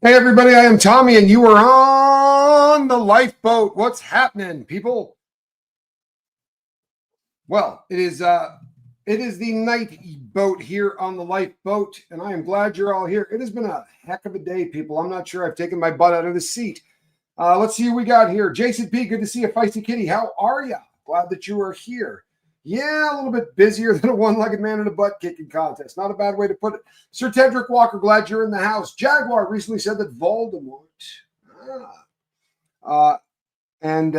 Hey everybody, I am Tommy and you are on the lifeboat. What's happening, people? Well, it is the night boat here on the lifeboat, and I am glad you're all here. It has been a heck of a day, people. I'm not sure I've taken my butt out of the seat. Let's see who we got here. Jason P, good to see you. Feisty Kitty, how are you? Glad that you are here. Yeah, a little bit busier than a one-legged man in a butt-kicking contest. Not a bad way to put it. Sir Tedrick Walker, glad you're in the house. Jaguar recently said that Voldemort and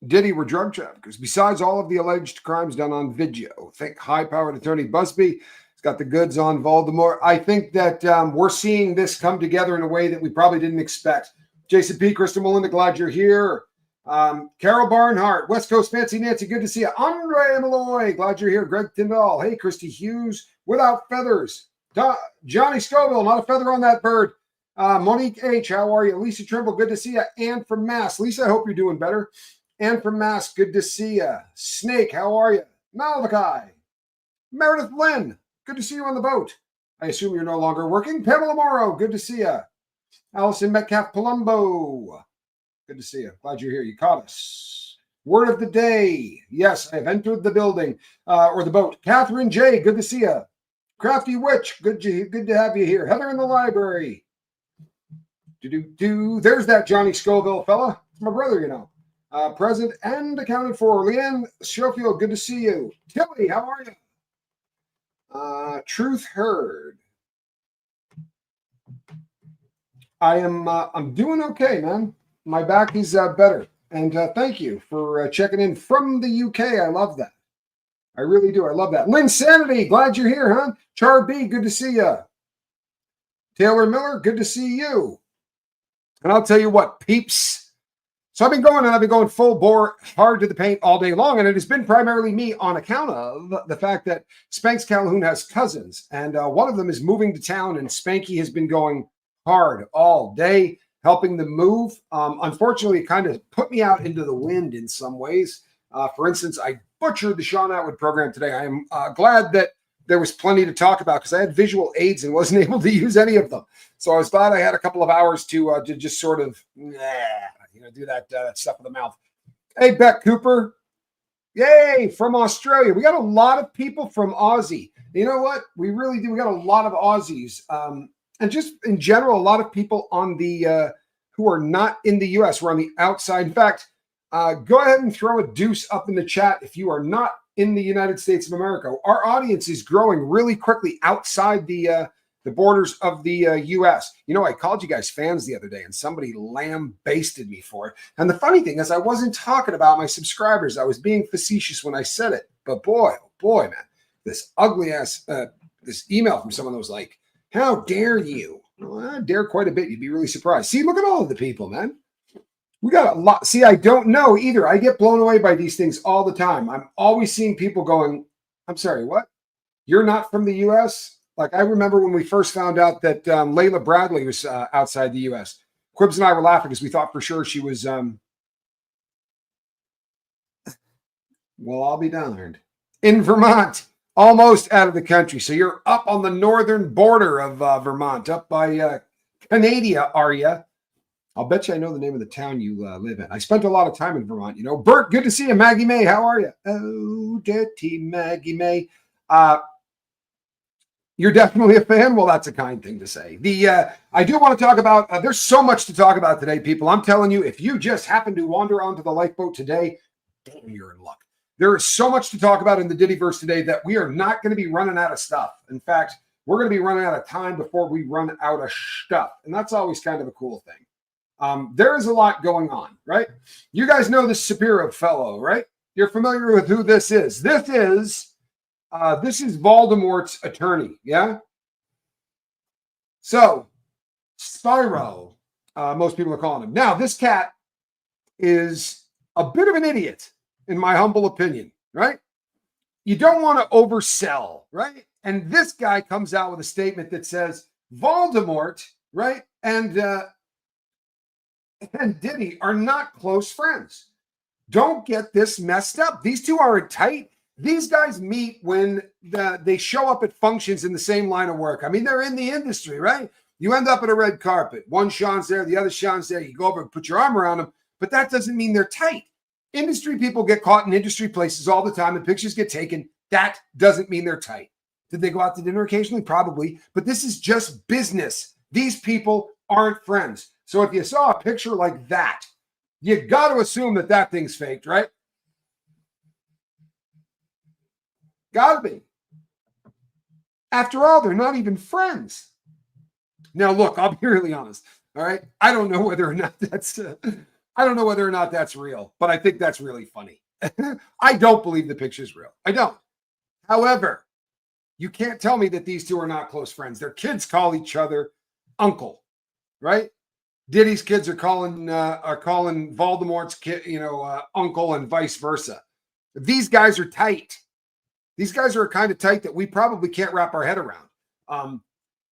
Diddy were drug traffickers. Besides all of the alleged crimes done on video, think high-powered attorney Busby has got the goods on Voldemort. I think that we're seeing this come together in a way that we probably didn't expect. Jason P, Krista Melinda, glad you're here. Carol Barnhart, West Coast Fancy Nancy, good to see you. Andre Malloy, glad you're here. Greg Tyndall, hey, Christy Hughes, without feathers. Johnny Scoville, not a feather on that bird. Monique H, how are you? Lisa Trimble, good to see you. Ann from Mass. Lisa, I hope you're doing better. Ann from Mass, good to see you. Snake, how are you? Malachi. Meredith Lynn, good to see you on the boat. I assume you're no longer working. Pamela Morrow, good to see you. Allison Metcalf Palumbo, good to see you. Glad you're here. You caught us. Word of the day. Yes, I have entered the building or the boat. Catherine J, good to see you. Crafty Witch, good to have you here. Heather in the library. There's that Johnny Scoville fella. It's my brother, you know. Present and accounted for. Leanne Schofield, good to see you. Tilly, how are you? Truth Heard. I'm doing okay, man. My back is better. And thank you for checking in from the UK. I love that. I really do. I love that. Lynn Sanity, glad you're here, huh? Char B, good to see you. Taylor Miller, good to see you. And I'll tell you what, peeps. So I've been going full bore, hard to the paint all day long. And it has been primarily me on account of the fact that Spanx Calhoun has cousins. And one of them is moving to town. And Spanky has been going hard all day, helping them move. Unfortunately, it kind of put me out into the wind in some ways. For instance, I butchered the Sean Atwood program today. I am glad that there was plenty to talk about because I had visual aids and wasn't able to use any of them. So I was glad I had a couple of hours to just sort of, do that stuff with the mouth. Hey, Beck Cooper. Yay, from Australia. We got a lot of people from Aussie. You know what? We really do. We got a lot of Aussies. And just in general, a lot of people on the who are not in the U.S. We're on the outside. In fact, go ahead and throw a deuce up in the chat if you are not in the United States of America. Our audience is growing really quickly outside the borders of the U.S. You know, I called you guys fans the other day, and somebody lambasted me for it. And the funny thing is, I wasn't talking about my subscribers. I was being facetious when I said it. But boy, oh boy, man, this ugly ass this email from someone that was like, how dare you? Well, I dare quite a bit. You'd be really surprised. See, look at all of the people, man. We got a lot. See, I don't know either. I get blown away by these things all the time. I'm always seeing people going, I'm sorry, what? You're not from the U.S.? Like, I remember when we first found out that Layla Bradley was outside the U.S. Quibs and I were laughing because we thought for sure she was, well, I'll be darned. In Vermont. Almost out of the country. So you're up on the northern border of Vermont, up by Canada, are you? I'll bet you I know the name of the town you live in. I spent a lot of time in Vermont, you know. Bert, good to see you. Maggie May, how are you? Oh, dirty Maggie May. You're definitely a fan? Well, that's a kind thing to say. I do want to talk about, there's so much to talk about today, people. I'm telling you, if you just happen to wander onto the lifeboat today, damn, you're in luck. There is so much to talk about in the Diddyverse today that we are not going to be running out of stuff. In fact, we're going to be running out of time before we run out of stuff. And that's always kind of a cool thing. There is a lot going on, right? You guys know this Shapiro fellow, right? You're familiar with who this is. This is Voldemort's attorney, yeah? So, Spyro, most people are calling him. Now, this cat is a bit of an idiot, in my humble opinion, right? You don't want to oversell, right? And this guy comes out with a statement that says Voldemort, right, and Diddy are not close friends. Don't get this messed up. These two aren't tight. These guys meet when they show up at functions in the same line of work. I mean, they're in the industry, right? You end up at a red carpet. One Sean's there, the other Sean's there. You go over and put your arm around them, but that doesn't mean they're tight. Industry people get caught in industry places all the time and pictures get taken. That doesn't mean they're tight. Did they go out to dinner occasionally? Probably, but this is just business. These people aren't friends. So if you saw a picture like that, you got to assume that that thing's faked, right? Got to be. After all, they're not even friends. Now, look, I'll be really honest. All right, I don't know whether or not that's real, but I think that's really funny. I don't believe the picture's real. I don't. However, you can't tell me that these two are not close friends. Their kids call each other uncle, right? Diddy's kids are calling Voldemort's kid, uncle, and vice versa. These guys are tight. These guys are kind of tight that we probably can't wrap our head around.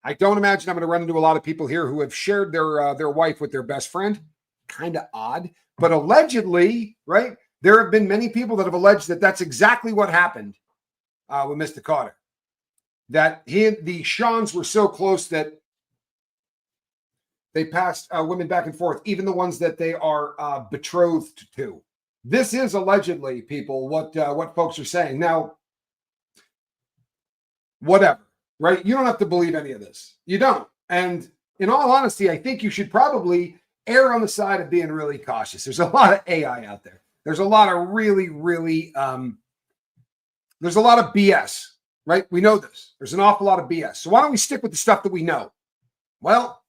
I don't imagine I'm going to run into a lot of people here who have shared their wife with their best friend. Kind of odd, but allegedly, right? There have been many people that have alleged that that's exactly what happened with Mr. Carter. That the Seans were so close that they passed women back and forth, even the ones that they are betrothed to. This is allegedly, people, what folks are saying. Now, whatever, right? You don't have to believe any of this. You don't. And in all honesty, I think you should probably err on the side of being really cautious. There's a lot of AI out there. There's a lot of really, really, there's a lot of BS, right? We know this. There's an awful lot of BS. So why don't we stick with the stuff that we know? Well,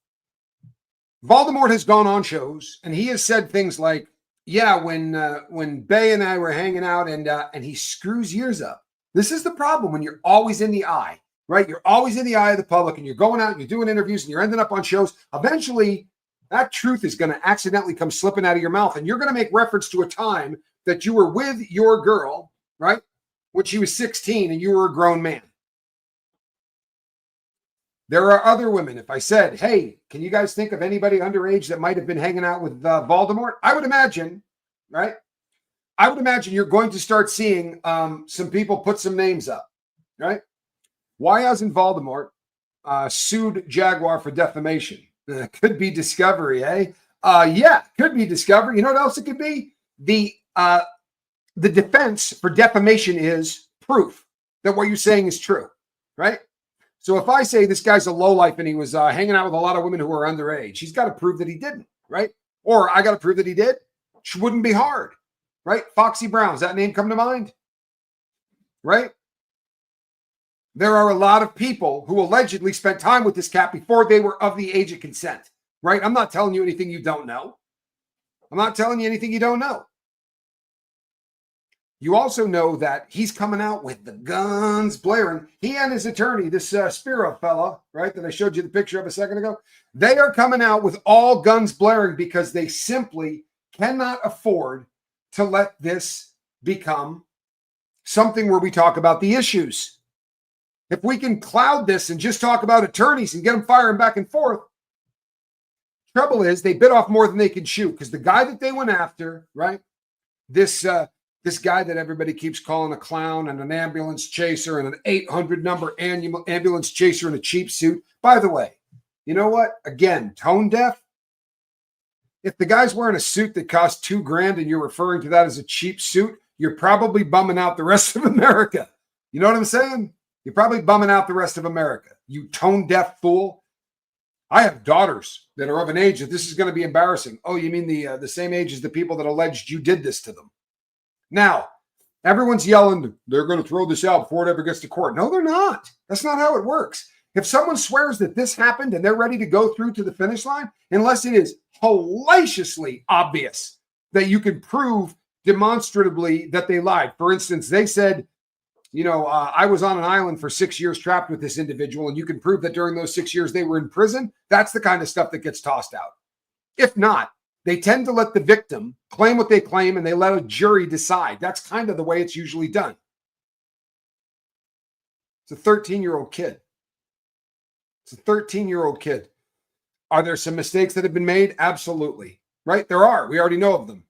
Voldemort has gone on shows and he has said things like, yeah, when Bay and I were hanging out and he screws yours up. This is the problem when you're always in the eye, right? You're always in the eye of the public and you're going out and you're doing interviews and you're ending up on shows. Eventually, that truth is going to accidentally come slipping out of your mouth. And you're going to make reference to a time that you were with your girl, right? When she was 16 and you were a grown man. There are other women. If I said, hey, can you guys think of anybody underage that might have been hanging out with Voldemort? I would imagine, right? I would imagine you're going to start seeing some people put some names up, right? Why hasn't Voldemort sued Jaguar for defamation? Could be discovery, eh? Yeah, could be discovery. You know what else it could be? The defense for defamation is proof that what you're saying is true, right? So if I say this guy's a lowlife and he was hanging out with a lot of women who are underage, he's got to prove that he didn't, right? Or I got to prove that he did. Which wouldn't be hard, right? Foxy Brown, does that name come to mind? Right? There are a lot of people who allegedly spent time with this cat before they were of the age of consent, right? I'm not telling you anything you don't know. I'm not telling you anything you don't know. You also know that he's coming out with the guns blaring. He and his attorney, this Spiro fella, right, that I showed you the picture of a second ago, they are coming out with all guns blaring because they simply cannot afford to let this become something where we talk about the issues. If we can cloud this and just talk about attorneys and get them firing back and forth, trouble is they bit off more than they can chew because the guy that they went after, right, this guy that everybody keeps calling a clown and an ambulance chaser and an 800 number ambulance chaser in a cheap suit. By the way, you know what? Again, tone deaf. If the guy's wearing a suit that costs $2,000 and you're referring to that as a cheap suit, you're probably bumming out the rest of America. You know what I'm saying? You're probably bumming out the rest of America. You tone deaf fool. I have daughters that are of an age that this is going to be embarrassing. Oh, you mean the same age as the people that alleged you did this to them? Now, everyone's yelling, they're going to throw this out before it ever gets to court. No, they're not. That's not how it works. If someone swears that this happened and they're ready to go through to the finish line, unless it is hellaciously obvious that you can prove demonstratively that they lied. For instance, they said, I was on an island for 6 years trapped with this individual, and you can prove that during those 6 years they were in prison. That's the kind of stuff that gets tossed out. If not, they tend to let the victim claim what they claim and they let a jury decide. That's kind of the way it's usually done. It's a 13-year-old kid. It's a 13-year-old kid. Are there some mistakes that have been made? Absolutely. Right? There are. We already know of them.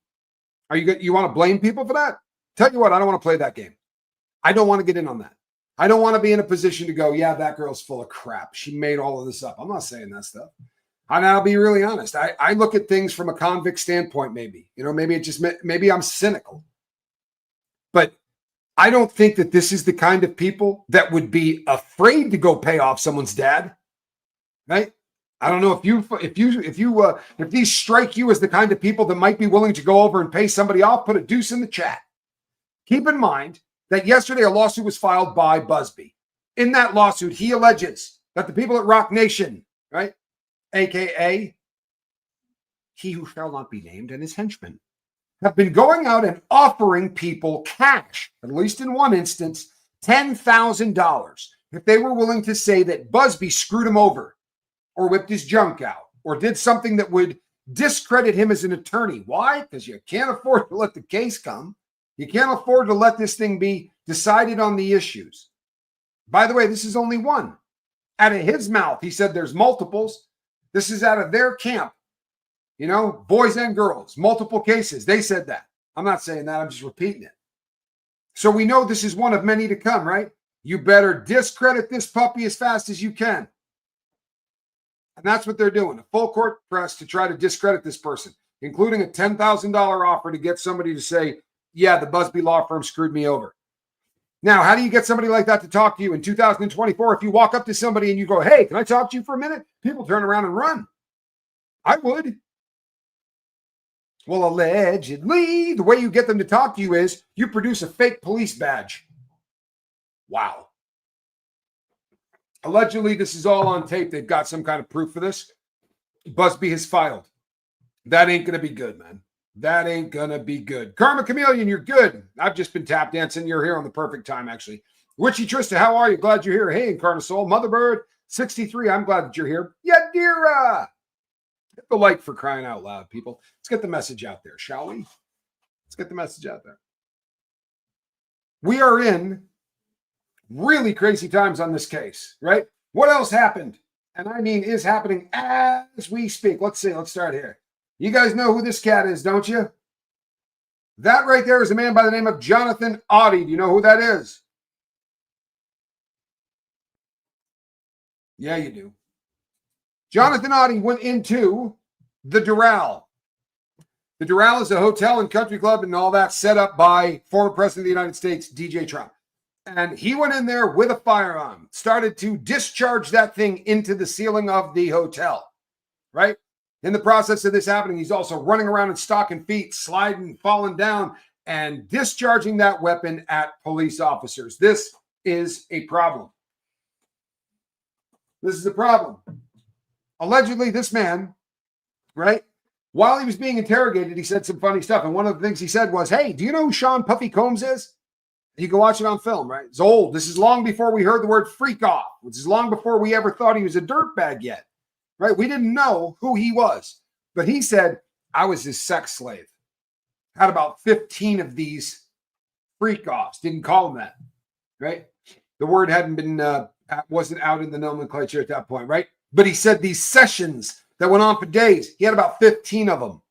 You want to blame people for that? Tell you what, I don't want to play that game. I don't want to get in on that. I don't want to be in a position to go, yeah, that girl's full of crap. She made all of this up. I'm not saying that stuff. And I'll be really honest. I look at things from a convict standpoint, maybe. Maybe I'm cynical. But I don't think that this is the kind of people that would be afraid to go pay off someone's dad, right? I don't know if these strike you as the kind of people that might be willing to go over and pay somebody off. Put a deuce in the chat. Keep in mind that yesterday a lawsuit was filed by Busby. In that lawsuit, he alleges that the people at Rock Nation, right, aka he who shall not be named and his henchmen, have been going out and offering people cash, at least in one instance, $10,000 if they were willing to say that Busby screwed him over or whipped his junk out or did something that would discredit him as an attorney. Why? Because you can't afford to let the case come. You can't afford to let this thing be decided on the issues. By the way, this is only one. Out of his mouth, he said there's multiples. This is out of their camp. Boys and girls, multiple cases. They said that. I'm not saying that. I'm just repeating it. So we know this is one of many to come, right? You better discredit this puppy as fast as you can. And that's what they're doing. A full court press to try to discredit this person, including a $10,000 offer to get somebody to say, yeah, the Busby law firm screwed me over. Now, how do you get somebody like that to talk to you in 2024? If you walk up to somebody and you go, hey, can I talk to you for a minute? People turn around and run. I would. Well, allegedly, the way you get them to talk to you is you produce a fake police badge. Wow. Allegedly, this is all on tape. They've got some kind of proof for this. Busby has filed. That ain't going to be good, man. That ain't going to be good. Karma Chameleon, you're good. I've just been tap dancing. You're here on the perfect time, actually. Witchy Trista, how are you? Glad you're here. Hey, Incarnate Soul. Motherbird, 63. I'm glad that you're here. Yadira. Hit the like for crying out loud, people. Let's get the message out there, shall we? Let's get the message out there. We are in really crazy times on this case, right? What else happened? And I mean is happening as we speak. Let's see. Let's start here. You guys know who this cat is, don't you? That right there is a man by the name of Jonathan Audie. Do you know who that is? Yeah, you do. Jonathan Audie went into the Doral. The Doral is a hotel and country club and all that set up by former President of the United States, DJ Trump. And he went in there with a firearm, started to discharge that thing into the ceiling of the hotel, right? In the process of this happening, he's also running around in stocking feet, sliding, falling down, and discharging that weapon at police officers. This is a problem. This is a problem. Allegedly, this man, right, while he was being interrogated, he said some funny stuff. And one of the things he said was, hey, do you know who Sean Puffy Combs is? You can watch it on film, right? It's old. This is long before we heard the word freak off. This is long before we ever thought he was a dirtbag yet, right? We didn't know who he was. But he said, I was his sex slave. Had about 15 of these freak offs. Didn't call him that, right? The word hadn't been, wasn't out in the nomenclature at that point, right? But he said these sessions that went on for days, he had about 15 of them.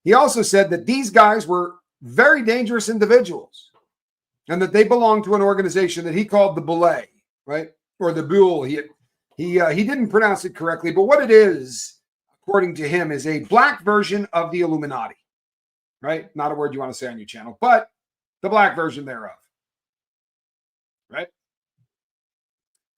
He also said that these guys were very dangerous individuals and that they belonged to an organization that he called the Boule, right? Or the Boule. He didn't pronounce it correctly, but what it is, according to him, is a black version of the Illuminati, right? Not a word you want to say on your channel, but the black version thereof, right?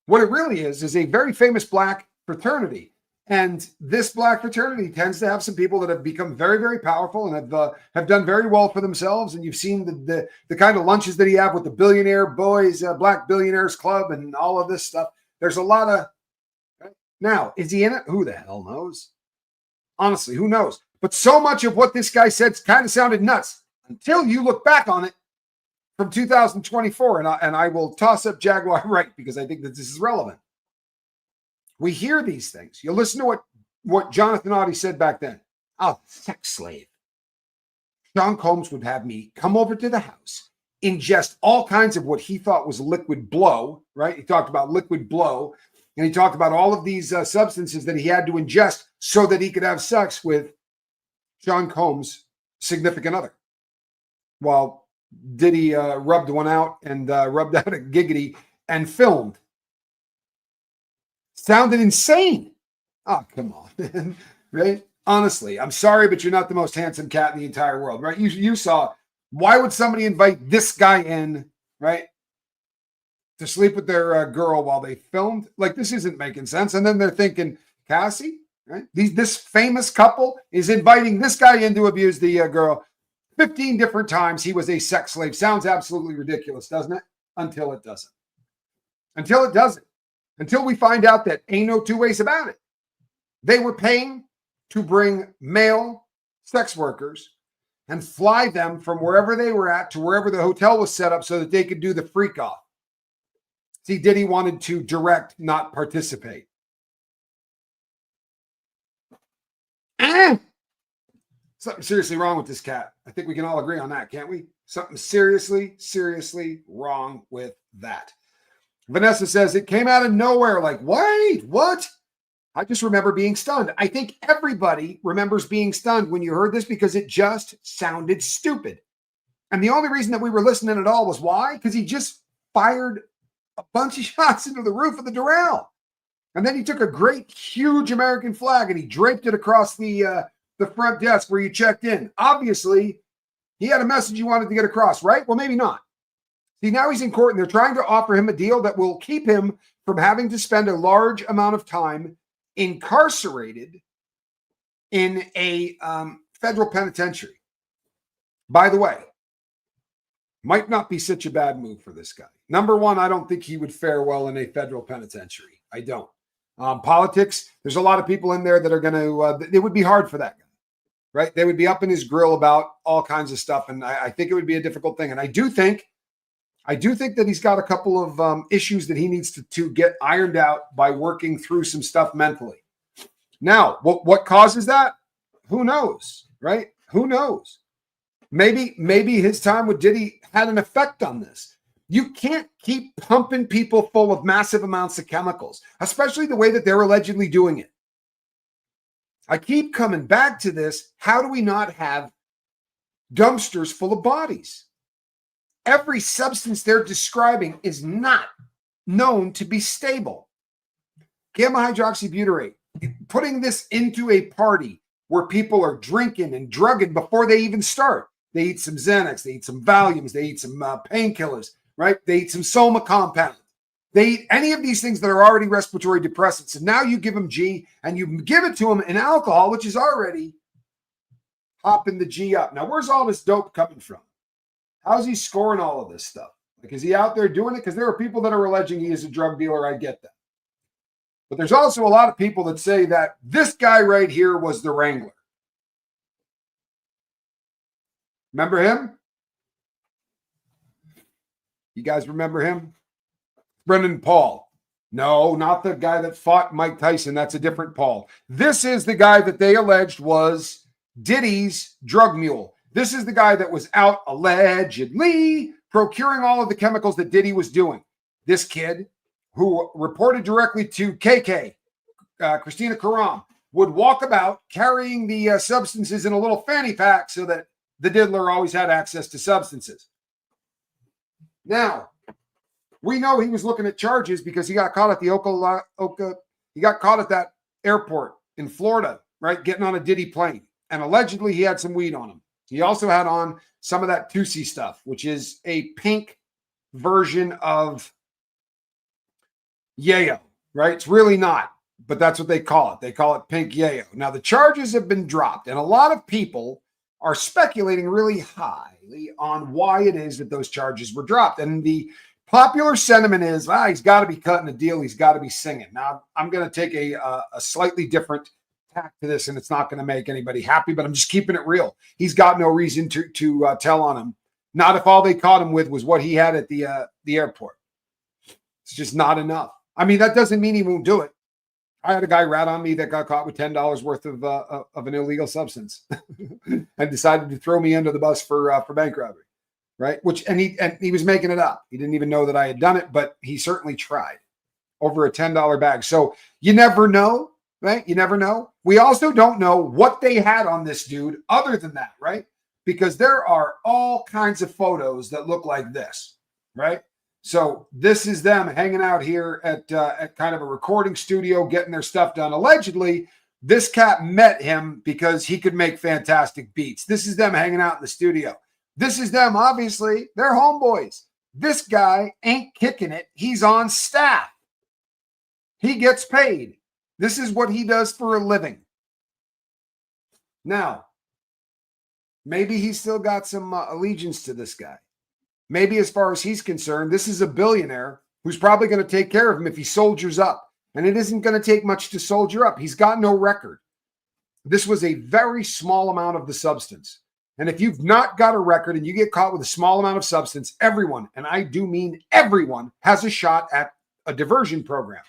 What it really is a very famous black fraternity. And this black fraternity tends to have some people that have become very, very powerful and have done very well for themselves. And you've seen the kind of lunches that he have with the billionaire boys, Black Billionaires Club, and all of this stuff. There's a lot of. Now, is he in it? Who the hell knows? Honestly, who knows? But so much of what this guy said kind of sounded nuts until you look back on it from 2024. And I will toss up Jaguar Wright because I think that this is relevant. We hear these things. You listen to what Jonathan Audie said back then. Oh, sex slave. Sean Combs would have me come over to the house, ingest all kinds of what he thought was liquid blow, right? He talked about liquid blow, and he talked about all of these substances that he had to ingest so that he could have sex with Sean Combs' significant other. While Diddy rubbed one out and rubbed out a giggity and filmed. Sounded insane. Oh, come on, man. Right? Honestly, I'm sorry, but you're not the most handsome cat in the entire world, right? You saw, why would somebody invite this guy in, right, to sleep with their girl while they filmed? Like, this isn't making sense. And then they're thinking, Cassie, right? This famous couple is inviting this guy in to abuse the girl 15 different times. He was a sex slave. Sounds absolutely ridiculous, doesn't it? Until it doesn't. Until it doesn't. Until we find out that ain't no two ways about it. They were paying to bring male sex workers and fly them from wherever they were at to wherever the hotel was set up so that they could do the freak off. See, Diddy wanted to direct, not participate. Something seriously wrong with this cat. I think we can all agree on that, can't we? Something seriously, seriously wrong with that. Vanessa says, it came out of nowhere. Like, wait, what? I just remember being stunned. I think everybody remembers being stunned when you heard this because it just sounded stupid. And the only reason that we were listening at all was why? Because he just fired a bunch of shots into the roof of the Doral. And then he took a great, huge American flag and he draped it across the front desk where you checked in. Obviously, he had a message he wanted to get across, right? Well, maybe not. See, now he's in court and they're trying to offer him a deal that will keep him from having to spend a large amount of time incarcerated in a federal penitentiary. By the way, might not be such a bad move for this guy. Number one, I don't think he would fare well in a federal penitentiary. I don't. Politics, there's a lot of people in there that are going to, it would be hard for that guy, right? They would be up in his grill about all kinds of stuff. And I think it would be a difficult thing. And I do think that he's got a couple of issues that he needs to get ironed out by working through some stuff mentally. Now, what causes that? Who knows, right? Who knows? Maybe his time with Diddy had an effect on this. You can't keep pumping people full of massive amounts of chemicals, especially the way that they're allegedly doing it. I keep coming back to this. How do we not have dumpsters full of bodies? Every substance they're describing is not known to be stable. Gamma hydroxybutyrate, putting this into a party where people are drinking and drugging before they even start. They eat some Xanax, they eat some Valiums, they eat some painkillers, right? They eat some Soma compound. They eat any of these things that are already respiratory depressants. And now you give them G and you give it to them in alcohol, which is already hopping the G up. Now, where's all this dope coming from? How's he scoring all of this stuff? Like, is he out there doing it? Because there are people that are alleging he is a drug dealer. I get that. But there's also a lot of people that say that this guy right here was the wrangler. Remember him? You guys remember him? Brendan Paul. No, not the guy that fought Mike Tyson. That's a different Paul. This is the guy that they alleged was Diddy's drug mule. This is the guy that was out allegedly procuring all of the chemicals that Diddy was doing. This kid who reported directly to KK, Christina Karam, would walk about carrying the substances in a little fanny pack so that the diddler always had access to substances. Now, we know he was looking at charges because he got caught at the he got caught at that airport in Florida, right? Getting on a Diddy plane. And allegedly he had some weed on him. He also had on some of that Tusi stuff, which is a pink version of yayo, right? It's really not, but that's what they call it. They call it pink yayo. Now, the charges have been dropped, and a lot of people are speculating really highly on why it is that those charges were dropped. And the popular sentiment is, he's got to be cutting a deal. He's got to be singing. Now, I'm going to take a slightly different tack to this, and it's not going to make anybody happy, but I'm just keeping it real. He's got no reason to tell on him. Not if all they caught him with was what he had at the airport. It's just not enough. I mean, that doesn't mean he won't do it. I had a guy rat on me that got caught with $10 worth of an illegal substance and decided to throw me under the bus for bank robbery, right? And he was making it up. He didn't even know that I had done it, but he certainly tried over a $10 bag. So you never know, right? You never know. We also don't know what they had on this dude other than that, right? Because there are all kinds of photos that look like this, right? So this is them hanging out here at kind of a recording studio, getting their stuff done. Allegedly, this cat met him because he could make fantastic beats. This is them hanging out in the studio. This is them, obviously, they're homeboys. This guy ain't kicking it. He's on staff. He gets paid. This is what he does for a living. Now, maybe he's still got some allegiance to this guy. Maybe as far as he's concerned, this is a billionaire who's probably going to take care of him if he soldiers up. And it isn't going to take much to soldier up. He's got no record. This was a very small amount of the substance. And if you've not got a record and you get caught with a small amount of substance, everyone, and I do mean everyone, has a shot at a diversion program.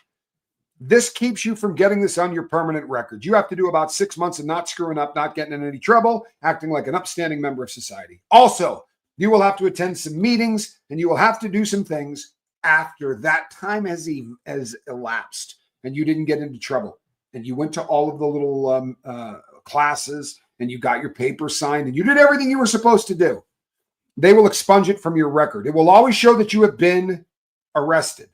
This keeps you from getting this on your permanent record. You have to do about 6 months of not screwing up, not getting in any trouble, acting like an upstanding member of society. Also, you will have to attend some meetings and you will have to do some things after that time has elapsed and you didn't get into trouble and you went to all of the little classes and you got your paper signed and you did everything you were supposed to do. They will expunge it from your record. It will always show that you have been arrested.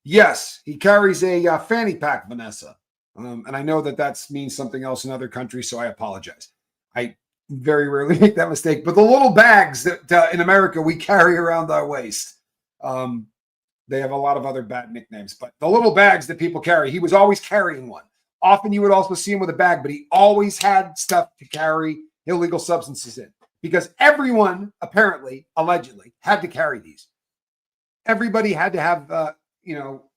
Yes, he carries a fanny pack, Vanessa. And I know that means something else in other countries, so I apologize. I very rarely make that mistake. But the little bags that in America we carry around our waist, they have a lot of other bad nicknames. But the little bags that people carry, he was always carrying one. Often you would also see him with a bag, but he always had stuff to carry illegal substances in. Because everyone, apparently, allegedly, had to carry these. Everybody had to have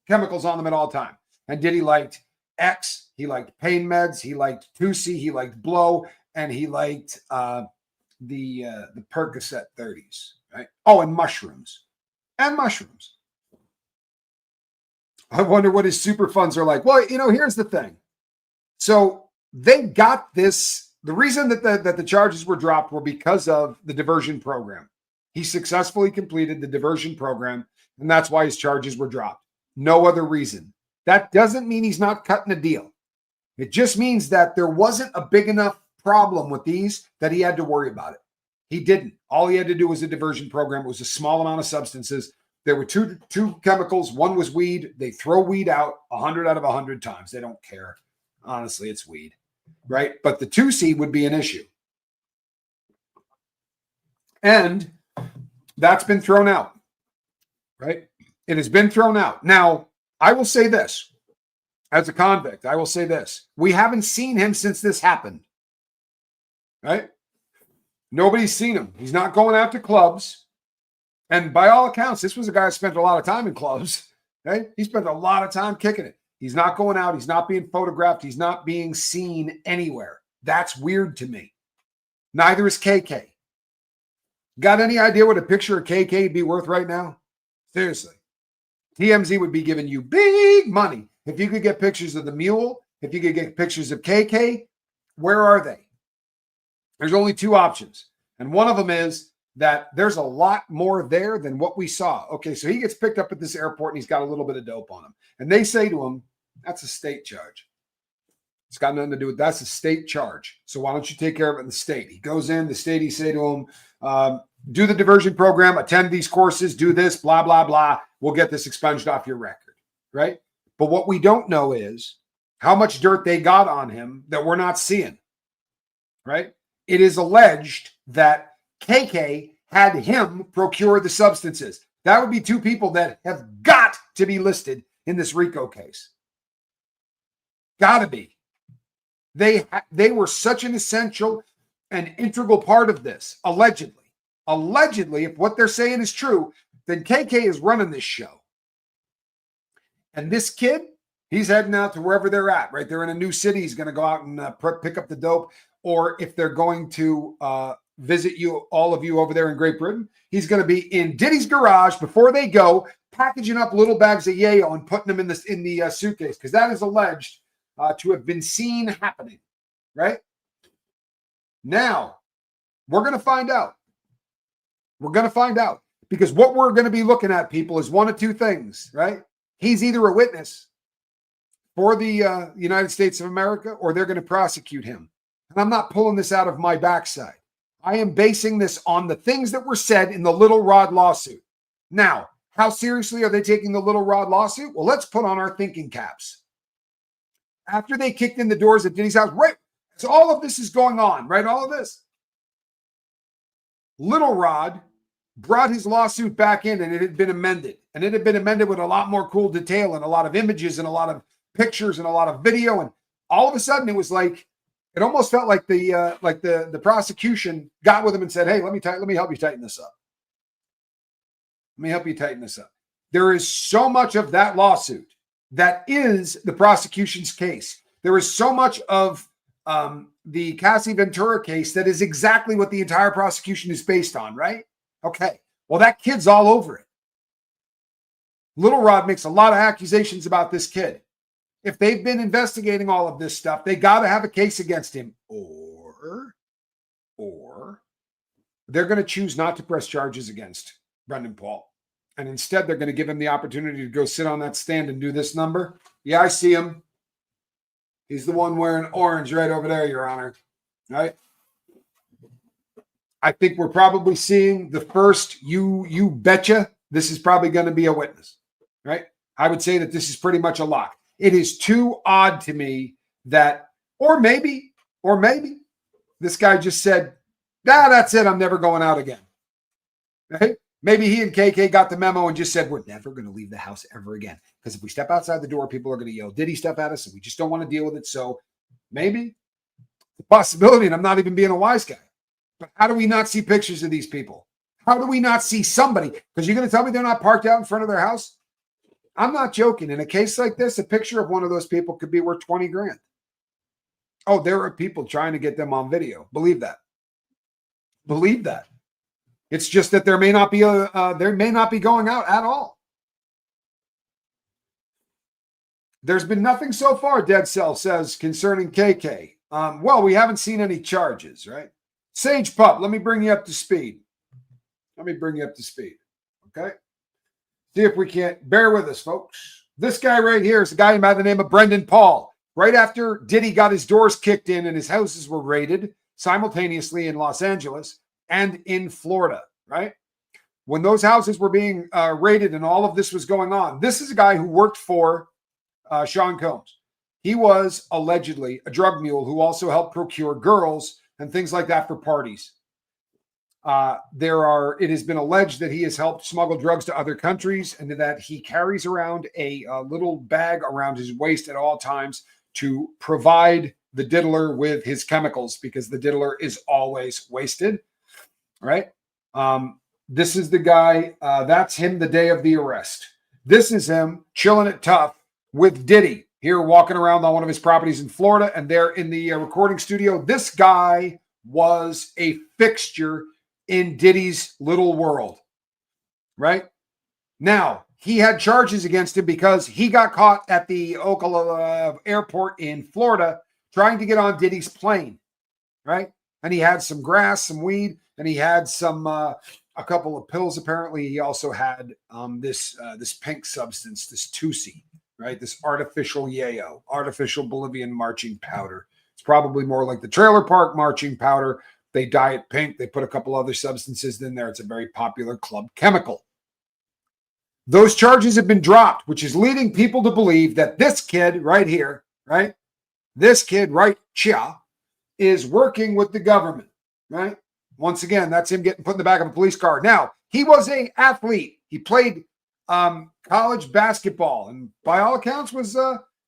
chemicals on them at all time. And Diddy liked X, he liked pain meds, he liked 2C, he liked blow, and he liked the Percocet 30s, right? Oh, and mushrooms. And mushrooms. I wonder what his super funds are like. Well, here's the thing. So they got this. The reason that the charges were dropped were because of the diversion program. He successfully completed the diversion program, and that's why his charges were dropped. No other reason. That doesn't mean he's not cutting a deal. It just means that there wasn't a big enough problem with these that he had to worry about it. He didn't. All he had to do was a diversion program. It was a small amount of substances. There were two chemicals. One was weed. They throw weed out 100 out of 100 times. They don't care. Honestly, it's weed, right? But the 2C would be an issue. And that's been thrown out, right? It has been thrown out. Now, I will say this. As a convict, I will say this. We haven't seen him since this happened, right? Nobody's seen him. He's not going out to clubs. And by all accounts, this was a guy who spent a lot of time in clubs, right? He spent a lot of time kicking it. He's not going out. He's not being photographed. He's not being seen anywhere. That's weird to me. Neither is KK. Got any idea what a picture of KK would be worth right now? Seriously. TMZ would be giving you big money. If you could get pictures of the mule, if you could get pictures of KK, where are they? There's only two options. And one of them is that there's a lot more there than what we saw. Okay, so he gets picked up at this airport and he's got a little bit of dope on him. And they say to him, that's a state charge. It's got nothing to do with that's a state charge. So why don't you take care of it in the state? He goes in, the state, he say to him, do the diversion program, attend these courses, do this, blah, blah, blah. We'll get this expunged off your record, right? But what we don't know is how much dirt they got on him that we're not seeing, right? It is alleged that KK had him procure the substances. That would be two people that have got to be listed in this RICO case. Got to be. They were such an essential and integral part of this, allegedly. Allegedly, if what they're saying is true, then KK is running this show. And this kid, he's heading out to wherever they're at, right? They're in a new city. He's going to go out and pick up the dope. Or if they're going to visit you, all of you over there in Great Britain, he's going to be in Diddy's garage before they go, packaging up little bags of yayo and putting them in the suitcase, because that is alleged to have been seen happening, right? Now, we're going to find out. We're going to find out, because what we're going to be looking at, people, is one of two things, right? He's either a witness for the United States of America, or they're going to prosecute him. And I'm not pulling this out of my backside. I am basing this on the things that were said in the Little Rod lawsuit. Now, how seriously are they taking the Little Rod lawsuit? Well, let's put on our thinking caps. After they kicked in the doors at Diddy's house, right? So all of this is going on, right? All of this. Little Rod brought his lawsuit back in, and it had been amended. And it had been amended with a lot more cool detail and a lot of images and a lot of pictures and a lot of video. And all of a sudden, it was like, it almost felt like the prosecution got with him and said, "Hey, let me help you tighten this up. Let me help you tighten this up." There is so much of that lawsuit that is the prosecution's case. There is so much of the Cassie Ventura case that is exactly what the entire prosecution is based on, right? Okay. Well, that kid's all over it. Little Rod makes a lot of accusations about this kid. If they've been investigating all of this stuff, they got to have a case against him, or they're going to choose not to press charges against Brendan Paul. And instead, they're going to give him the opportunity to go sit on that stand and do this number. Yeah, I see him. He's the one wearing orange right over there, Your Honor. Right? I think we're probably seeing the first, you betcha, this is probably going to be a witness. Right? I would say that this is pretty much a lock. It is too odd to me that, or maybe, this guy just said, that's it. I'm never going out again. Right? Maybe he and KK got the memo and just said, we're never going to leave the house ever again. Because if we step outside the door, people are going to yell Diddy stuff at us, and we just don't want to deal with it. So maybe the possibility, and I'm not even being a wise guy. But how do we not see pictures of these people? How do we not see somebody? Because you're going to tell me they're not parked out in front of their house? I'm not joking. In a case like this, a picture of one of those people could be worth 20 grand. Oh, there are people trying to get them on video. Believe that. Believe that. It's just that there may not be going out at all. There's been nothing so far, Dead Cell says, concerning KK. Well, we haven't seen any charges, right? Sage Pup, let me bring you up to speed. Okay? See if we can't. Bear with us, folks. This guy right here is a guy by the name of Brendan Paul. Right after Diddy got his doors kicked in and his houses were raided simultaneously in Los Angeles and in Florida, right? When those houses were being raided and all of this was going on, this is a guy who worked for Sean Combs. He was allegedly a drug mule who also helped procure girls and things like that for parties. It has been alleged that he has helped smuggle drugs to other countries and that he carries around a little bag around his waist at all times to provide the diddler with his chemicals, because the diddler is always wasted, right? This is the guy. That's him the day of the arrest. This is him chilling it tough with Diddy here, walking around on one of his properties in Florida, and they're in the recording studio. This guy was a fixture in Diddy's little world, right? Now, he had charges against him because he got caught at the Ocala airport in Florida trying to get on Diddy's plane, right? And he had some grass, some weed, and he had some a couple of pills. Apparently, he also had this pink substance, this Tusi, right? This artificial yayo, artificial Bolivian marching powder. It's probably more like the trailer park marching powder. They dye it pink. They put a couple other substances in there. It's a very popular club chemical. Those charges have been dropped, which is leading people to believe that this kid right here, right? This kid right here is working with the government, right? Once again, that's him getting put in the back of a police car. Now, he was an athlete. He played college basketball, and by all accounts was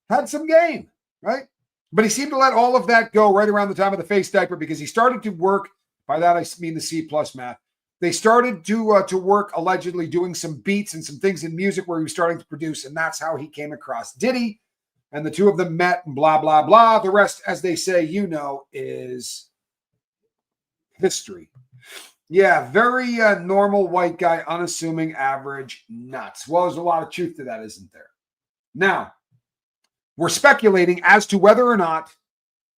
had some game, right? But he seemed to let all of that go right around the time of the face diaper, because he started to work. By that, I mean the C+ math. They started to work allegedly doing some beats and some things in music where he was starting to produce, and that's how he came across Diddy, and the two of them met and blah, blah, blah. The rest, as they say, is history. Yeah, very normal white guy, unassuming, average, nuts. Well, there's a lot of truth to that, isn't there? Now, we're speculating as to whether or not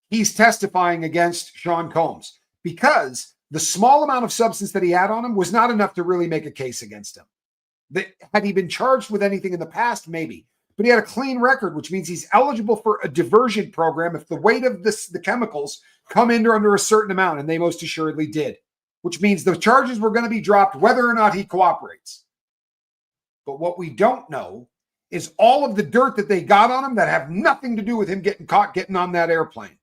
he's testifying against Sean Combs, because the small amount of substance that he had on him was not enough to really make a case against him. Had he been charged with anything in the past? Maybe. But he had a clean record, which means he's eligible for a diversion program if the weight of the chemicals come in under a certain amount, and they most assuredly did, which means the charges were going to be dropped whether or not he cooperates. But what we don't know is all of the dirt that they got on him that have nothing to do with him getting caught getting on that airplane.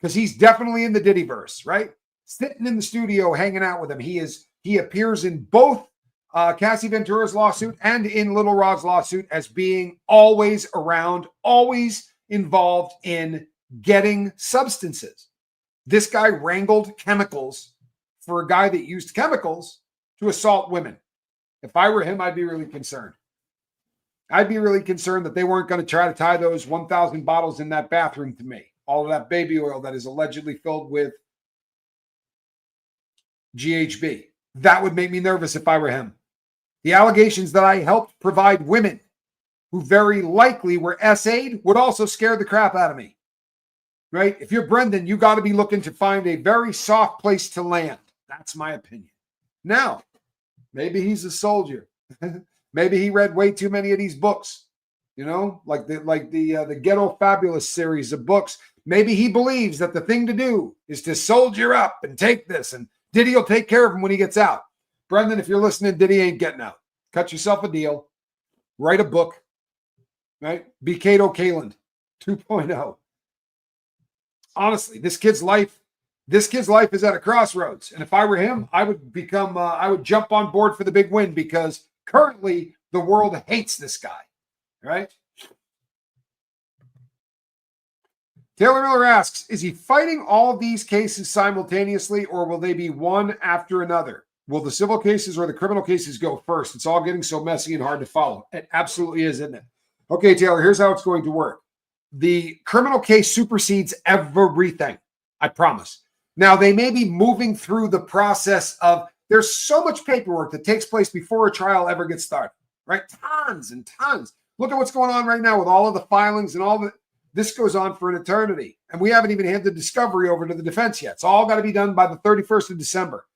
Because he's definitely in the Diddyverse, right? Sitting in the studio, hanging out with him. He appears in both Cassie Ventura's lawsuit and in Little Rod's lawsuit as being always around, always involved in getting substances. This guy wrangled chemicals for a guy that used chemicals to assault women. If I were him, I'd be really concerned. I'd be really concerned that they weren't going to try to tie those 1,000 bottles in that bathroom to me. All of that baby oil that is allegedly filled with GHB. That would make me nervous if I were him. The allegations that I helped provide women who very likely were SA'd would also scare the crap out of me. Right? If you're Brendan, you got to be looking to find a very soft place to land. That's my opinion. Now, maybe he's a soldier. Maybe he read way too many of these books, you know, like the Ghetto Fabulous series of books. Maybe he believes that the thing to do is to soldier up and take this, and Diddy will take care of him when he gets out. Brendan, if you're listening, Diddy ain't getting out. Cut yourself a deal. Write a book, right? Be Kato Kaeland 2.0. Honestly, this kid's life is at a crossroads. And if I were him, I would jump on board for the big win, because currently the world hates this guy, right? Taylor Miller asks, is he fighting all of these cases simultaneously, or will they be one after another? Will the civil cases or the criminal cases go first? It's all getting so messy and hard to follow. It absolutely is, isn't it? Okay, Taylor, here's how it's going to work. The criminal case supersedes everything, I promise. Now, they may be moving through the process of, there's so much paperwork that takes place before a trial ever gets started, right? Tons and tons. Look at what's going on right now with all of the filings and all the, this goes on for an eternity. And we haven't even handed discovery over to the defense yet. It's all got to be done by the 31st of December.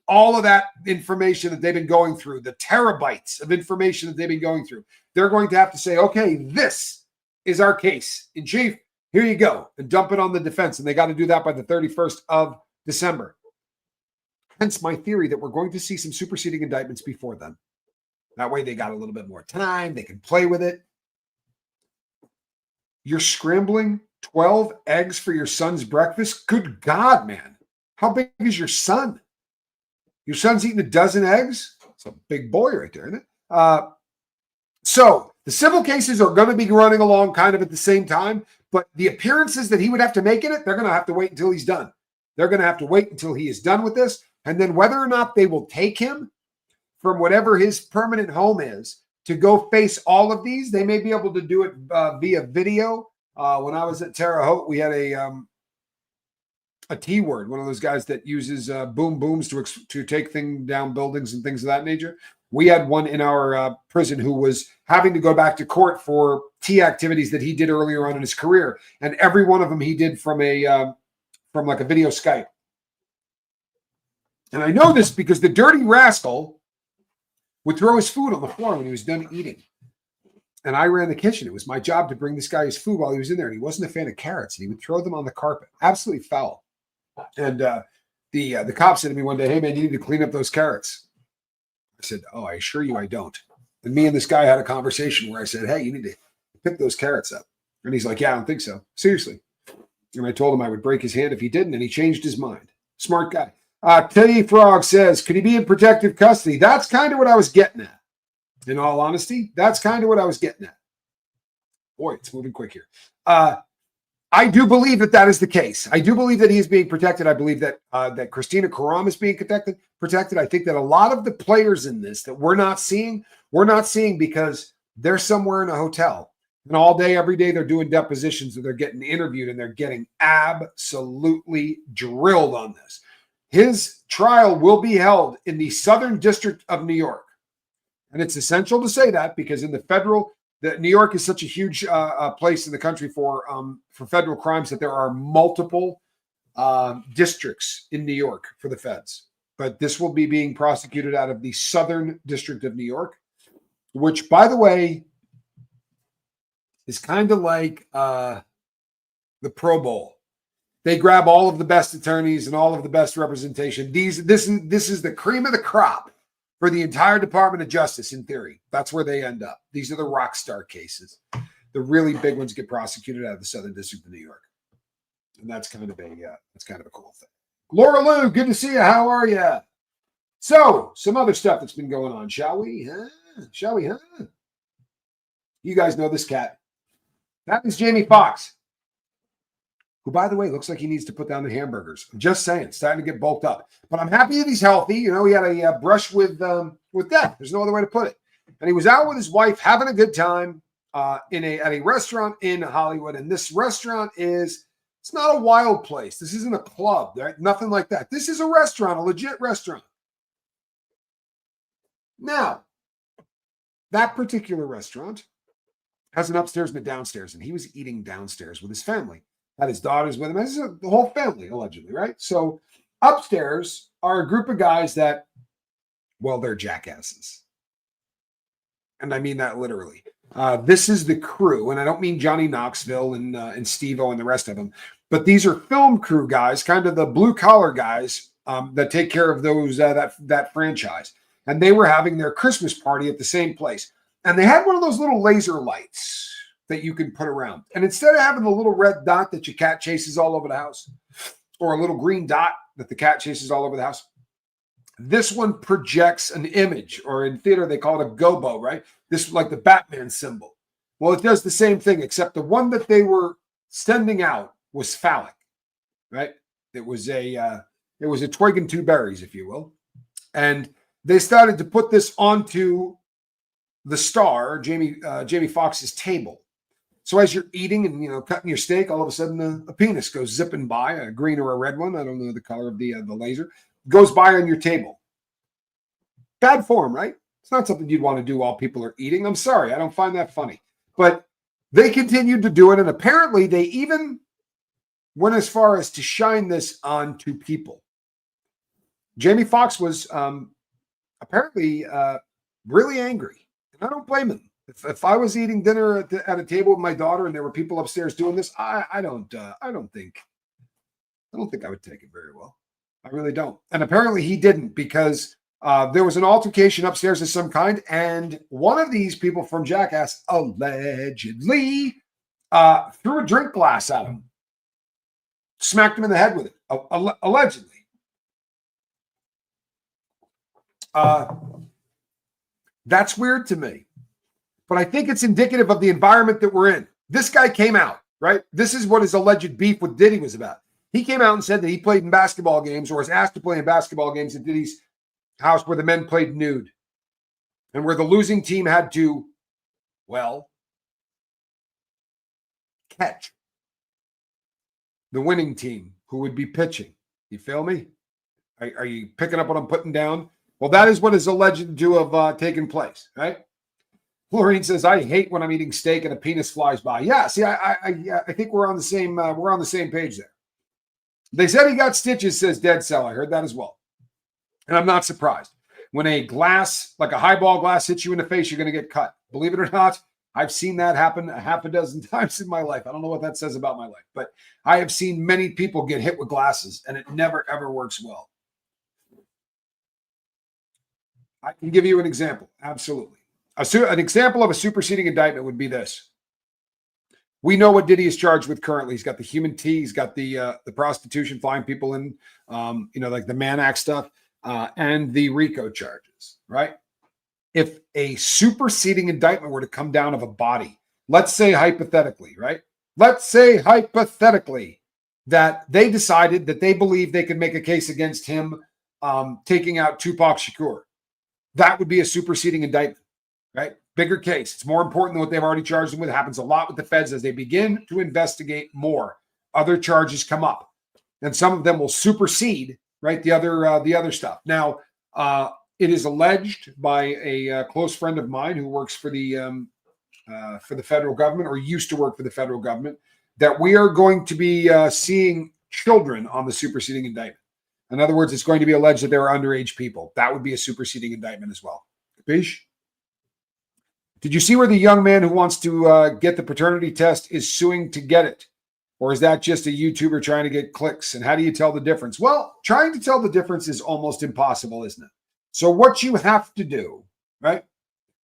All of that information that they've been going through, the terabytes of information that they've been going through, they're going to have to say, okay, this is our case in chief. Here you go, and dump it on the defense. And they got to do that by the 31st of December. Hence my theory that we're going to see some superseding indictments before then. That way they got a little bit more time. They can play with it. You're scrambling 12 eggs for your son's breakfast? Good God, man. How big is your son? Your son's eating a dozen eggs? It's a big boy right there, isn't it? So the civil cases are going to be running along kind of at the same time, but the appearances that he would have to make in it, they're going to have to wait until he's done. They're going to have to wait until he is done with this. And then whether or not they will take him from whatever his permanent home is to go face all of these, they may be able to do it via video. When I was at Terre Haute, we had a T-word, one of those guys that uses boom booms to take things down buildings and things of that nature. We had one in our prison who was having to go back to court for T activities that he did earlier on in his career. And every one of them he did from like a video Skype. And I know this because the dirty rascal would throw his food on the floor when he was done eating. And I ran the kitchen. It was my job to bring this guy his food while he was in there. And he wasn't a fan of carrots. And he would throw them on the carpet. Absolutely foul. And the cop said to me one day, hey, man, you need to clean up those carrots. I said, oh, I assure you I don't. And me and this guy had a conversation where I said, hey, you need to pick those carrots up. And he's like, yeah, I don't think so. Seriously. And I told him I would break his hand if he didn't. And he changed his mind. Smart guy. Teddy Frog says, could he be in protective custody? That's kind of what I was getting at. In all honesty, that's kind of what I was getting at. Boy, it's moving quick here. I do believe that is the case. I do believe that he is being protected. I believe that that Christina Karam is being protected. I think that a lot of the players in this that we're not seeing because they're somewhere in a hotel. And all day, every day, they're doing depositions or they're getting interviewed and they're getting absolutely drilled on this. His trial will be held in the Southern District of New York. And it's essential to say that because in the New York is such a huge place in the country for federal crimes that there are multiple districts in New York for the feds. But this will be being prosecuted out of the Southern District of New York, which, by the way, is kind of like the Pro Bowl. They grab all of the best attorneys and all of the best representation. This is the cream of the crop for the entire Department of Justice, in theory. That's where they end up. These are the rock star cases. The really big ones get prosecuted out of the Southern District of New York. And that's kind of a cool thing. Laura Lou, good to see you. How are you? So, some other stuff that's been going on, shall we? Shall we? You guys know this cat. That is Jamie Foxx, who, by the way, looks like he needs to put down the hamburgers. I'm just saying, it's starting to get bulked up. But I'm happy that he's healthy. You know, he had a brush with death. There's no other way to put it. And he was out with his wife having a good time at a restaurant in Hollywood. And this restaurant it's not a wild place. This isn't a club, right? Nothing like that. This is a restaurant, a legit restaurant. Now, that particular restaurant has an upstairs and a downstairs, and he was eating downstairs with his family. Had his daughters with him. This is the whole family, allegedly, right? So upstairs are a group of guys that, well, they're jackasses. And I mean that literally. This is the crew, and I don't mean Johnny Knoxville and Steve-O and the rest of them, but these are film crew guys, kind of the blue-collar guys that take care of those that franchise. And they were having their Christmas party at the same place. And they had one of those little laser lights that you can put around. And instead of having the little red dot that your cat chases all over the house, or a little green dot that the cat chases all over the house, this one projects an image, or in theater, they call it a gobo, right? This is like the Batman symbol. Well, it does the same thing, except the one that they were sending out was phallic, right? It was a twig and two berries, if you will. And they started to put this onto the star, Jamie Foxx's table. So as you're eating and cutting your steak, all of a sudden a penis goes zipping by, a green or a red one. I don't know the color of the laser. Goes by on your table. Bad form, right? It's not something you'd want to do while people are eating. I'm sorry, I don't find that funny. But they continued to do it, and apparently they even went as far as to shine this onto people. Jamie Foxx was apparently really angry, and I don't blame him. If I was eating dinner at a table with my daughter and there were people upstairs doing this, I don't think I would take it very well. I really don't. And apparently he didn't, because there was an altercation upstairs of some kind, and one of these people from Jackass allegedly threw a drink glass at him, smacked him in the head with it, allegedly. That's weird to me, but I think it's indicative of the environment that we're in. This guy came out, right? This is what his alleged beef with Diddy was about. He came out and said that he played in basketball games, or was asked to play in basketball games at Diddy's house, where the men played nude, and where the losing team had to, well, catch the winning team who would be pitching. You feel me? Are you picking up what I'm putting down? Well, that is what is alleged to have taken place, right? Florine says, "I hate when I'm eating steak and a penis flies by." Yeah, see, I think we're on the same page there. They said he got stitches, says Dead Cell. I heard that as well. And I'm not surprised. When a glass, like a highball glass, hits you in the face, you're going to get cut. Believe it or not, I've seen that happen a half a dozen times in my life. I don't know what that says about my life, but I have seen many people get hit with glasses, and it never, ever works well. I can give you an example. Absolutely. An example of a superseding indictment would be this. We know what Diddy is charged with currently. He's got the human T. He's got the prostitution, flying people in, like the Mann Act stuff, and the RICO charges, right? If a superseding indictment were to come down of a body, let's say hypothetically, right? Let's say hypothetically that they decided that they believe they could make a case against him taking out Tupac Shakur. That would be a superseding indictment, right? Bigger case. It's more important than what they've already charged him with. It happens a lot with the feds as they begin to investigate more. Other charges come up, and some of them will supersede, right, the other stuff. Now, it is alleged by a close friend of mine who works for the federal government, or used to work for the federal government, that we are going to be seeing children on the superseding indictment. In other words, it's going to be alleged that they were underage people. That would be a superseding indictment as well. Capiche? Did you see where the young man who wants to get the paternity test is suing to get it? Or is that just a YouTuber trying to get clicks? And how do you tell the difference? Well, trying to tell the difference is almost impossible, isn't it? So what you have to do, right?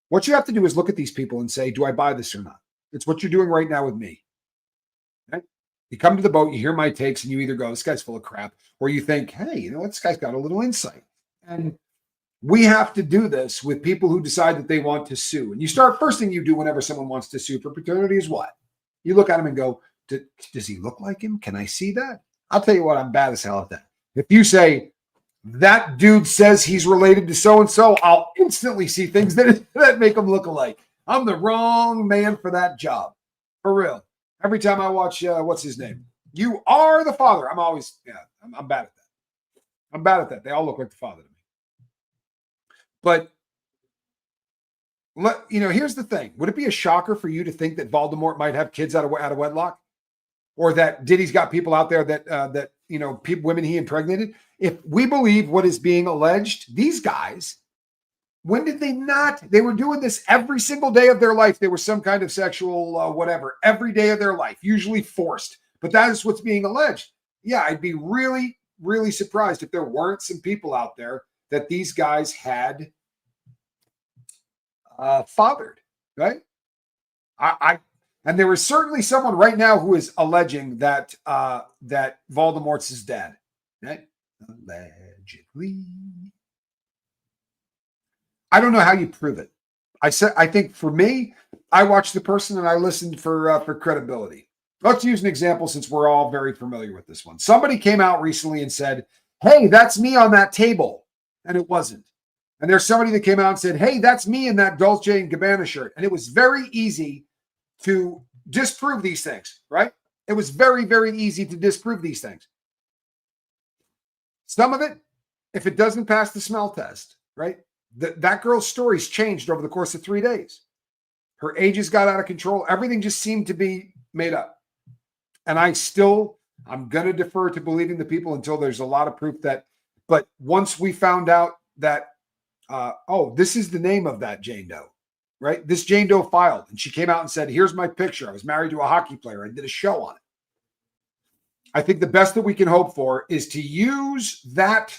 What you have to do is look at these people and say, do I buy this or not? It's what you're doing right now with me. Right? You come to the boat, you hear my takes, and you either go, this guy's full of crap, or you think, hey, you know what? This guy's got a little insight. And we have to do this with people who decide that they want to sue. And you start, first thing you do whenever someone wants to sue for paternity is what? You look at him and go, does he look like him? Can I see that? I'll tell you what, I'm bad as hell at that. If you say, that dude says he's related to so-and-so, I'll instantly see things that make him look alike. I'm the wrong man for that job. For real. Every time I watch, what's his name? You Are the Father. I'm always, I'm bad at that. I'm bad at that. They all look like the father to me. But, here's the thing. Would it be a shocker for you to think that Voldemort might have kids out of wedlock? Or that Diddy's got people out there that women he impregnated? If we believe what is being alleged, these guys, when did they not? They were doing this every single day of their life. There was some kind of sexual whatever every day of their life, usually forced. But that is what's being alleged. Yeah, I'd be really, really surprised if there weren't some people out there that these guys had fathered, right? And there is certainly someone right now who is alleging that that Voldemort's his dad, right? Allegedly. I don't know how you prove it. I think for me, I watched the person and I listened for credibility. Let's use an example since we're all very familiar with this one. Somebody came out recently and said, hey, that's me on that table. And it wasn't. And there's somebody that came out and said, hey, that's me in that Dolce & Gabbana shirt. And it was very easy to disprove these things, right? It was very, very easy to disprove these things. Some of it, if it doesn't pass the smell test, right? That girl's story's changed over the course of 3 days. Her ages got out of control. Everything just seemed to be made up. And I'm going to defer to believing the people until there's a lot of proof but once we found out that, this is the name of that Jane Doe, right? This Jane Doe filed, and she came out and said, here's my picture. I was married to a hockey player. I did a show on it. I think the best that we can hope for is to use that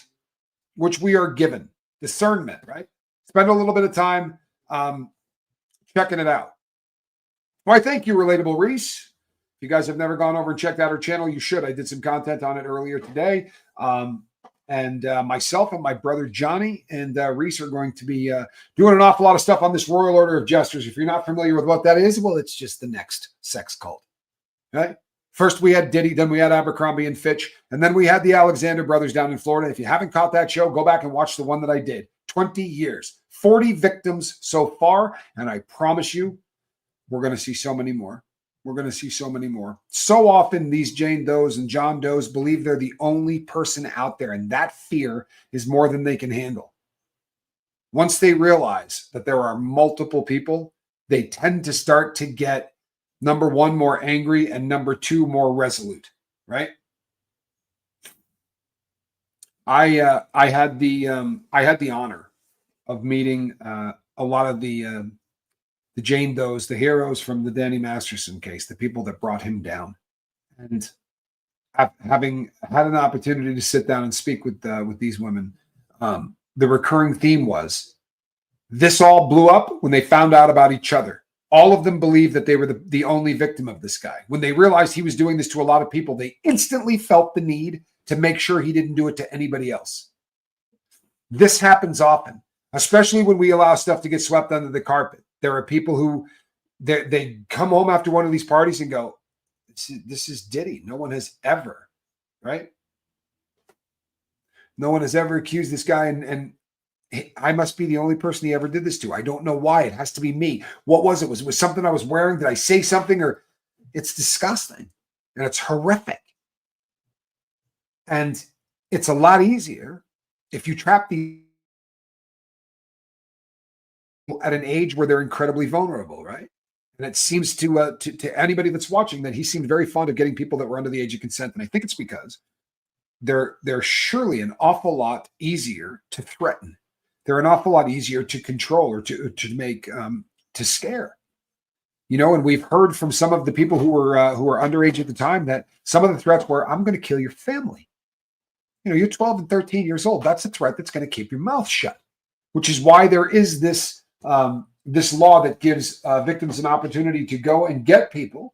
which we are given, discernment, right? Spend a little bit of time checking it out. Why, thank you, Relatable Reese. If you guys have never gone over and checked out her channel, you should. I did some content on it earlier today. And myself and my brother Johnny and Reese are going to be doing an awful lot of stuff on this Royal Order of Jesters. If you're not familiar with what that is, well, it's just the next sex cult, right? First we had Diddy, then we had Abercrombie and Fitch, and then we had the Alexander brothers down in Florida. If you haven't caught that show, go back and watch the one that I did. 20 years, 40 victims so far, and I promise you, we're going to see so many more. We're going to see so many more. So often these Jane Does and John Does believe they're the only person out there, and that fear is more than they can handle. Once they realize that there are multiple people, they tend to start to get, number one, more angry, and number two, more resolute, right? I had the honor of meeting a lot of the Jane Does, the heroes from the Danny Masterson case, the people that brought him down. And having had an opportunity to sit down and speak with these women, the recurring theme was this all blew up when they found out about each other. All of them believed that they were the only victim of this guy. When they realized he was doing this to a lot of people, they instantly felt the need to make sure he didn't do it to anybody else. This happens often, especially when we allow stuff to get swept under the carpet. There are people who they come home after one of these parties and go, this is Diddy. No one has ever, right? No one has ever accused this guy, and I must be the only person he ever did this to. I don't know why. It has to be me. What was it? Was it something I was wearing? Did I say something? Or it's disgusting and it's horrific. And it's a lot easier if you trap the at an age where they're incredibly vulnerable, right? And it seems to anybody that's watching that he seemed very fond of getting people that were under the age of consent. And I think it's because they're surely an awful lot easier to threaten. They're an awful lot easier to control or to make to scare. You know, and we've heard from some of the people who were underage at the time that some of the threats were, I'm going to kill your family. You know, you're 12 and 13 years old. That's a threat that's going to keep your mouth shut. which is why there is this this law that gives victims an opportunity to go and get people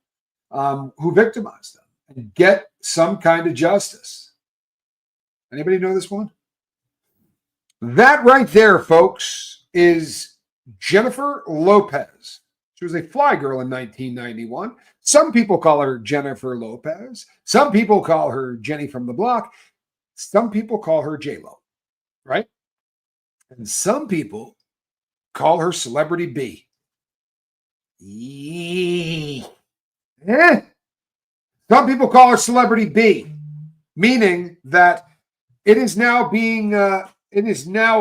who victimize them and get some kind of justice. Anybody know this one? That right there, folks, is Jennifer Lopez. She was a fly girl in 1991. Some people call her Jennifer Lopez. Some people call her Jenny from the block. Some people call her J-Lo, right? And some people call her Celebrity B. Some people call her Celebrity B, meaning that it is now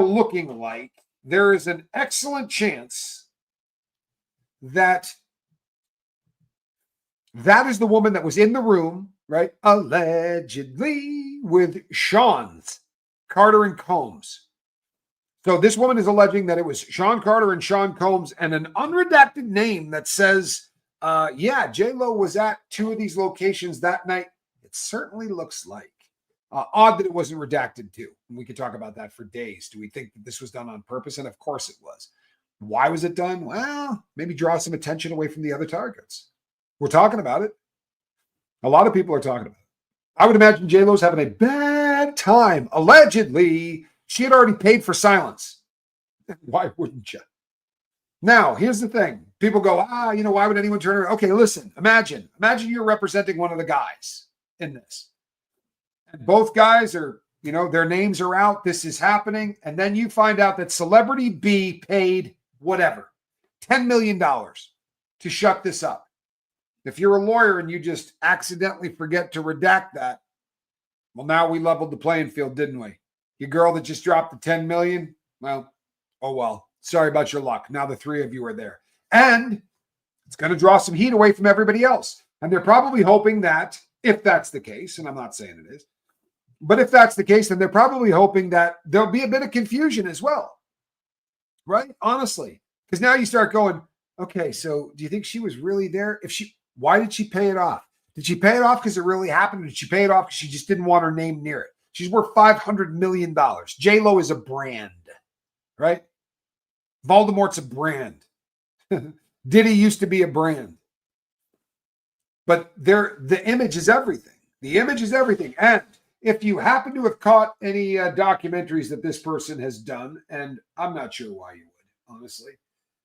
looking like there is an excellent chance that that is the woman that was in the room, right? Allegedly with Sean's Carter and Combs. So this woman is alleging that it was Sean Carter and Sean Combs and an unredacted name that says, yeah, J-Lo was at 2 of these locations that night. It certainly looks like. Odd that it wasn't redacted too. We could talk about that for days. Do we think that this was done on purpose? And of course it was. Why was it done? Well, maybe draw some attention away from the other targets. We're talking about it. A lot of people are talking about it. I would imagine J-Lo's having a bad time. Allegedly, she had already paid for silence. Why wouldn't you? Now, here's the thing. People go, why would anyone turn around? Okay, listen, imagine you're representing one of the guys in this. And both guys are, their names are out. This is happening. And then you find out that Celebrity B paid whatever, $10 million to shut this up. If you're a lawyer and you just accidentally forget to redact that, well, now we leveled the playing field, didn't we? Your girl that just dropped the 10 million, well, oh well. Sorry about your luck. Now the 3 of you are there. And it's going to draw some heat away from everybody else. And they're probably hoping that, if that's the case, and I'm not saying it is, but if that's the case, then they're probably hoping that there'll be a bit of confusion as well. Right? Honestly. Because now you start going, okay, so do you think she was really there? Why did she pay it off? Did she pay it off because it really happened? Or did she pay it off because she just didn't want her name near it? She's worth $500 million. J-Lo is a brand, right? Voldemort's a brand. Diddy used to be a brand. But the image is everything. The image is everything. And if you happen to have caught any documentaries that this person has done, and I'm not sure why you would, honestly,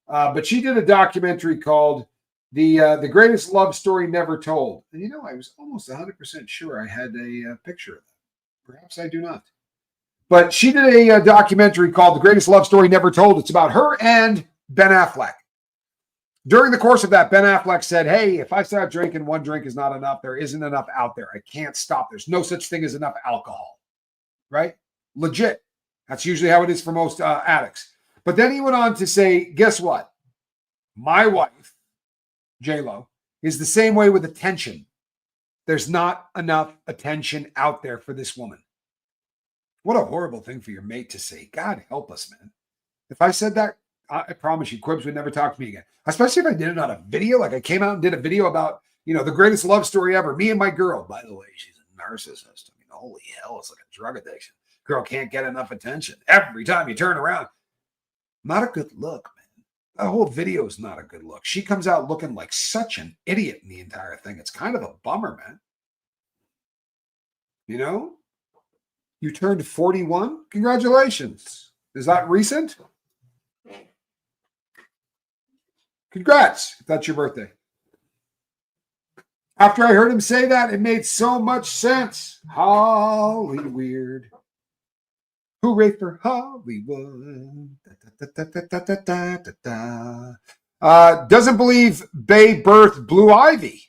but she did a documentary called The Greatest Love Story Never Told. And I was almost 100% sure I had a picture of that. Perhaps I do not. But she did a documentary called The Greatest Love Story Never Told. It's about her and Ben Affleck. During the course of that, Ben Affleck said, hey, if I start drinking, 1 drink is not enough. There isn't enough out there. I can't stop. There's no such thing as enough alcohol. Right? Legit. That's usually how it is for most addicts. But then he went on to say, guess what? My wife, J-Lo, is the same way with attention. There's not enough attention out there for this woman. What a horrible thing for your mate to say. God help us, man. If I said that, I promise you, Quibs would never talk to me again. Especially if I did it on a video. Like I came out and did a video about, the greatest love story ever. Me and my girl. By the way, she's a narcissist. Holy hell, it's like a drug addiction. Girl can't get enough attention. Every time you turn around. Not a good look, man. The whole video is not a good look. She comes out looking like such an idiot in the entire thing. It's kind of a bummer, man. You turned 41? Congratulations. Is that recent? Congrats, if that's your birthday. After I heard him say that, it made so much sense. Holly weird. Hooray for Hollywood. Doesn't believe Babe birthed Blue Ivy.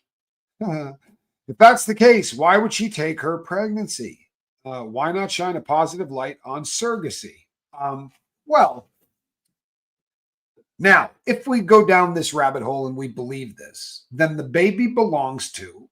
If that's the case, why would she take her pregnancy? Why not shine a positive light on surrogacy? Now, if we go down this rabbit hole and we believe this, then the baby belongs to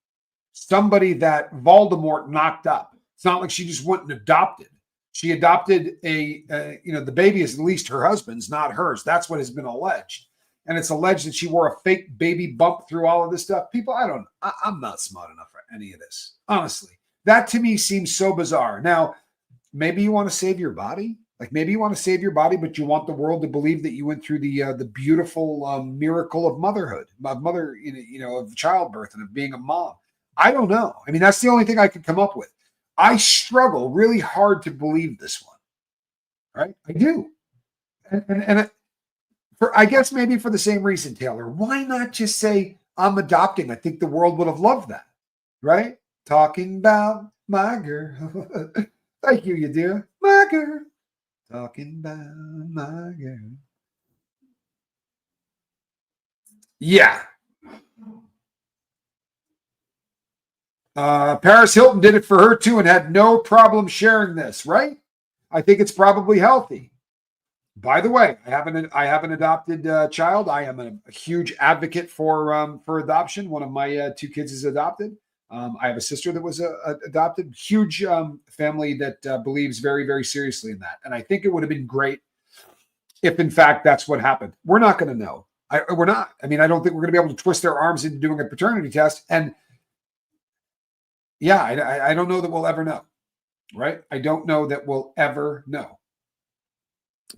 somebody that Voldemort knocked up. It's not like she just went and adopted. She adopted the baby is at least her husband's, not hers. That's what has been alleged. And it's alleged that she wore a fake baby bump through all of this stuff. People, I'm not smart enough for any of this. Honestly, that to me seems so bizarre. Now, maybe you want to save your body. Like maybe you want to save your body, but you want the world to believe that you went through the beautiful miracle of motherhood, of childbirth and of being a mom. I don't know. I mean, that's the only thing I could come up with. I struggle really hard to believe this one. Right? I do. And I guess maybe for the same reason, Taylor, why not just say I'm adopting? I think the world would have loved that. Right? Talking about my girl. Thank you, you dear. My girl. Talking about my girl. Yeah. Paris Hilton did it for her too and had no problem sharing this, right? I think it's probably healthy. By the way, I have an adopted child. I am a huge advocate for adoption. One of my 2 kids is adopted. I have a sister that was adopted. Huge family that believes very, very seriously in that. And I think it would have been great if, in fact, that's what happened. We're not going to know. We're not. I mean, I don't think we're going to be able to twist their arms into doing a paternity test. And yeah, I don't know that we'll ever know. Right? I don't know that we'll ever know.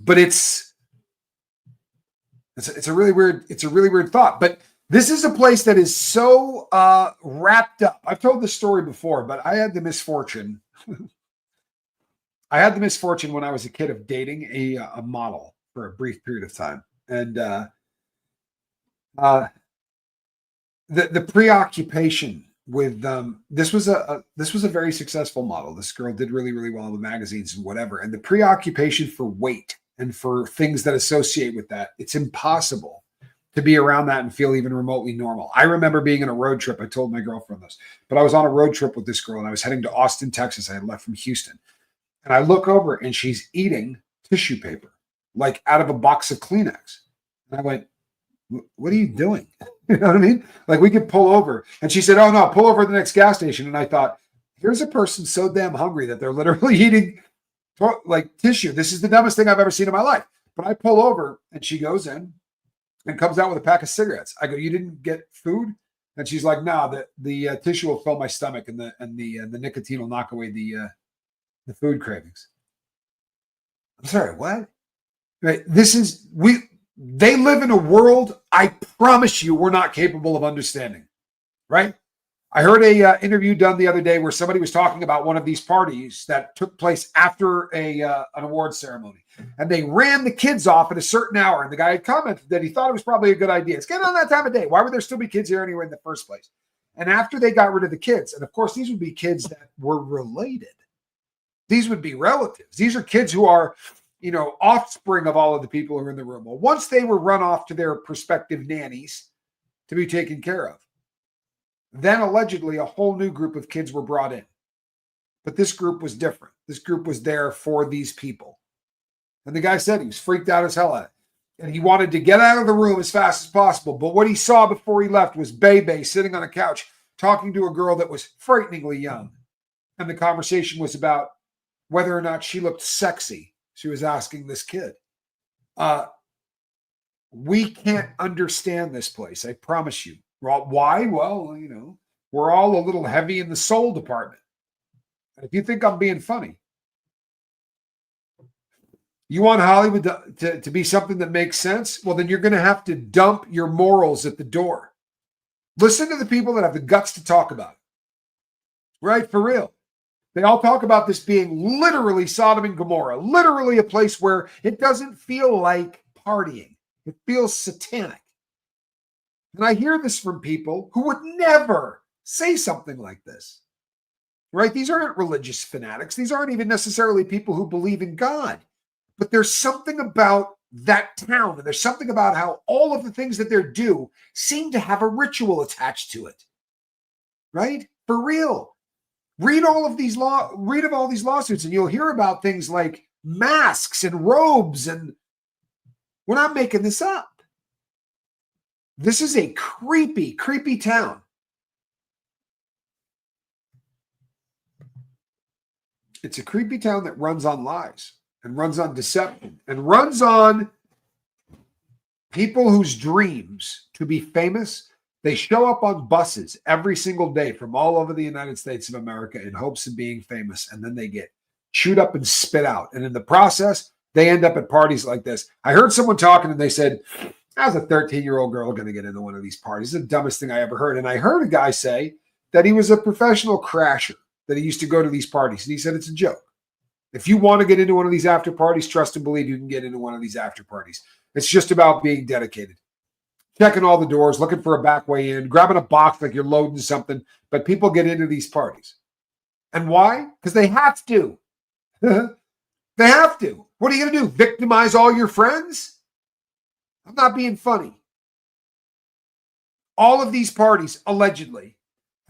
But it's a really weird thought. But this is a place that is so wrapped up. I've told this story before, but I had the misfortune. I had the misfortune when I was a kid of dating a model for a brief period of time, and the preoccupation with this was a very successful model. This girl did really, really well in the magazines and whatever. And the preoccupation for weight and for things that associate with that, it's impossible to be around that and feel even remotely normal. I remember being on a road trip. I told my girlfriend this, but I was on a road trip with this girl and I was heading to Austin, Texas. I had left from Houston. And I look over and she's eating tissue paper, like out of a box of Kleenex. And I went, what are you doing? You know what I mean? Like we could pull over. And she said, oh no, pull over at the next gas station. And I thought, here's a person so damn hungry that they're literally eating like tissue. This is the dumbest thing I've ever seen in my life. But I pull over and she goes in and comes out with a pack of cigarettes. I go, you didn't get food? And she's like, no, the tissue will fill my stomach and the nicotine will knock away the food cravings. I'm sorry, what? Right. They live in a world I promise you we're not capable of understanding, right? I heard a interview done the other day where somebody was talking about one of these parties that took place after an award ceremony, and they ran the kids off at a certain hour, and the guy had commented that he thought it was probably a good idea. It's getting on that time of day. Why would there still be kids here anyway in the first place? And after they got rid of the kids, and of course these would be kids that were related. These would be relatives. These are kids who are, offspring of all of the people who are in the room. Well, once they were run off to their prospective nannies to be taken care of, then allegedly a whole new group of kids were brought in. But this group was different. This group was there for these people. And the guy said he was freaked out as hell at it. And he wanted to get out of the room as fast as possible. But what he saw before he left was Bebe sitting on a couch talking to a girl that was frighteningly young. And the conversation was about whether or not she looked sexy. She was asking this kid. We can't understand this place, I promise you. Why? Well, we're all a little heavy in the soul department. And if you think I'm being funny, you want Hollywood to be something that makes sense? Well, then you're going to have to dump your morals at the door. Listen to the people that have the guts to talk about it. Right? For real. They all talk about this being literally Sodom and Gomorrah, literally a place where it doesn't feel like partying. It feels satanic. And I hear this from people who would never say something like this, right? These aren't religious fanatics. These aren't even necessarily people who believe in God. But there's something about that town, and there's something about how all of the things that they do seem to have a ritual attached to it, right? For real. Read of all these lawsuits, and you'll hear about things like masks and robes, and we're not making this up. This is a creepy, creepy town. It's a creepy town that runs on lies and runs on deception and runs on people whose dreams to be famous. They show up on buses every single day from all over the United States of America in hopes of being famous, and then they get chewed up and spit out. And in the process, they end up at parties like this. I heard someone talking and they said, how's a 13-year-old girl going to get into one of these parties? It's the dumbest thing I ever heard. And I heard a guy say that he was a professional crasher, that he used to go to these parties. And he said, it's a joke. If you want to get into one of these after parties, trust and believe you can get into one of these after parties. It's just about being dedicated. Checking all the doors, looking for a back way in, grabbing a box like you're loading something. But people get into these parties. And why? Because they have to. They have to. What are you going to do? Victimize all your friends? I'm not being funny. All of these parties, allegedly,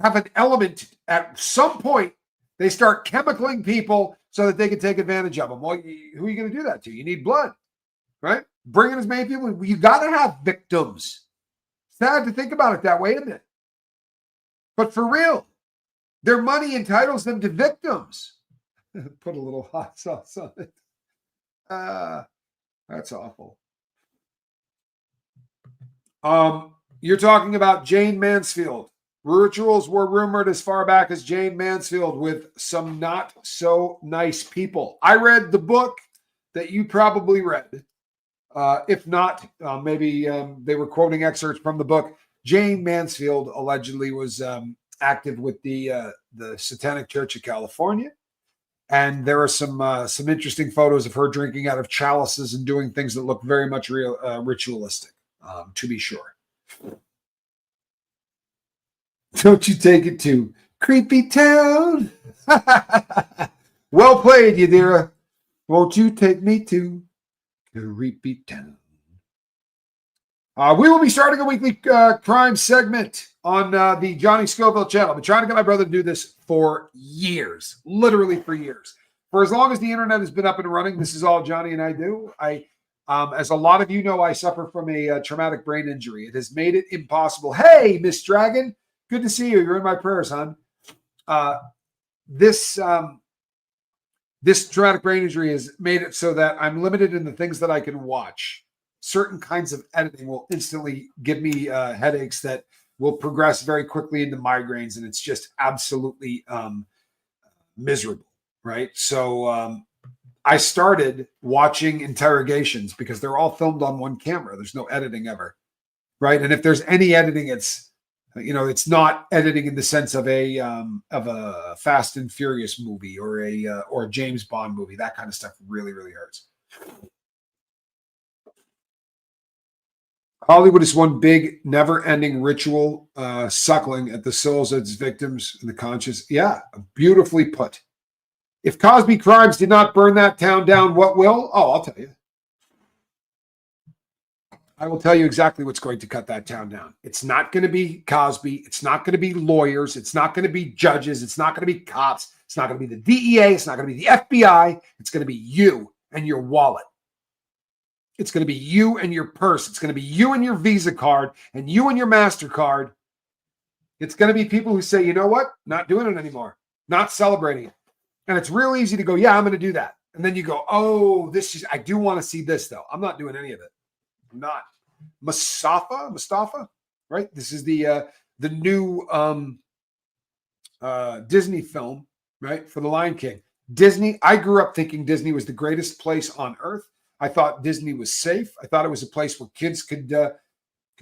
have an element at some point. They start chemicaling people so that they can take advantage of them. Well, who are you going to do that to? You need blood, right? Bring in as many people. You got to have victims. Sad to think about it that way, isn't it? But for real, their money entitles them to victims. Put a little hot sauce on it. That's awful. You're talking about Jane Mansfield. Rituals were rumored as far back as Jane Mansfield with some not so nice people. I read the book that you probably read. If not, maybe they were quoting excerpts from the book. Jane Mansfield allegedly was active with the Satanic Church of California. And there are some interesting photos of her drinking out of chalices and doing things that look very much ritualistic, to be sure. Don't you take it to Creepy Town? Well played, Yadira. Won't you take me to Creepy Town? We will be starting a weekly crime segment on the Johnny Scoville channel. I've been trying to get my brother to do this for years, literally for years. For as long as the internet has been up and running, this is all Johnny and I do. As a lot of you know, I suffer from a traumatic brain injury. It has made it impossible. Hey, Miss Dragon, good to see you. You're in my prayers, hon. This traumatic brain injury has made it so that I'm limited in the things that I can watch. Certain kinds of editing will instantly give me headaches that will progress very quickly into migraines, and it's just absolutely miserable, right? So I started watching interrogations because they're all filmed on one camera. There's no editing ever, right? And if there's any editing, it's not editing in the sense of a Fast and Furious movie or a James Bond movie. That kind of stuff really, really hurts. Hollywood is one big, never-ending ritual suckling at the souls of its victims and the conscious. Yeah, beautifully put. If Cosby Crimes did not burn that town down, what will? Oh, I'll tell you. I will tell you exactly what's going to cut that town down. It's not going to be Cosby. It's not going to be lawyers. It's not going to be judges. It's not going to be cops. It's not going to be the DEA. It's not going to be the FBI. It's going to be you and your wallet. It's going to be you and your purse. It's going to be you and your Visa card and you and your MasterCard. It's going to be people who say, you know what? Not doing it anymore. Not celebrating it. And it's real easy to go, yeah, I'm going to do that. And then you go, oh, I do want to see this, though. I'm not doing any of it. I'm not. Mustafa, right? This is the new Disney film, right? For The Lion King. Disney, I grew up thinking Disney was the greatest place on earth. I thought Disney was safe. I thought it was a place where kids could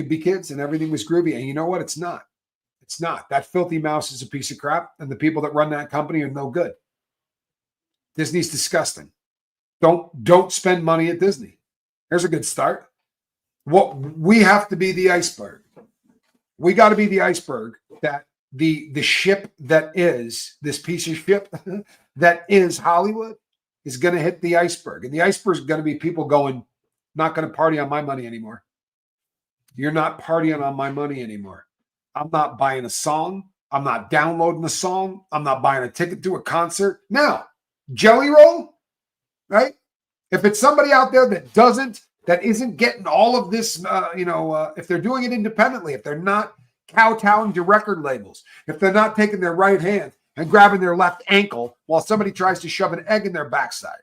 be kids and everything was groovy. And you know what? It's not. It's not. That filthy mouse is a piece of crap. And the people that run that company are no good. Disney's disgusting. Don't spend money at Disney. Here's a good start. We have to be the iceberg. We got to be the iceberg that the ship that is this piece of ship that is Hollywood is going to hit the iceberg. And the iceberg is going to be people going, not going to party on my money anymore. You're not partying on my money anymore. I'm not buying a song. I'm not downloading a song. I'm not buying a ticket to a concert. Now, Jelly Roll, right? If it's somebody out there that isn't getting all of this, if they're doing it independently, if they're not kowtowing to record labels, if they're not taking their right hand and grabbing their left ankle while somebody tries to shove an egg in their backside.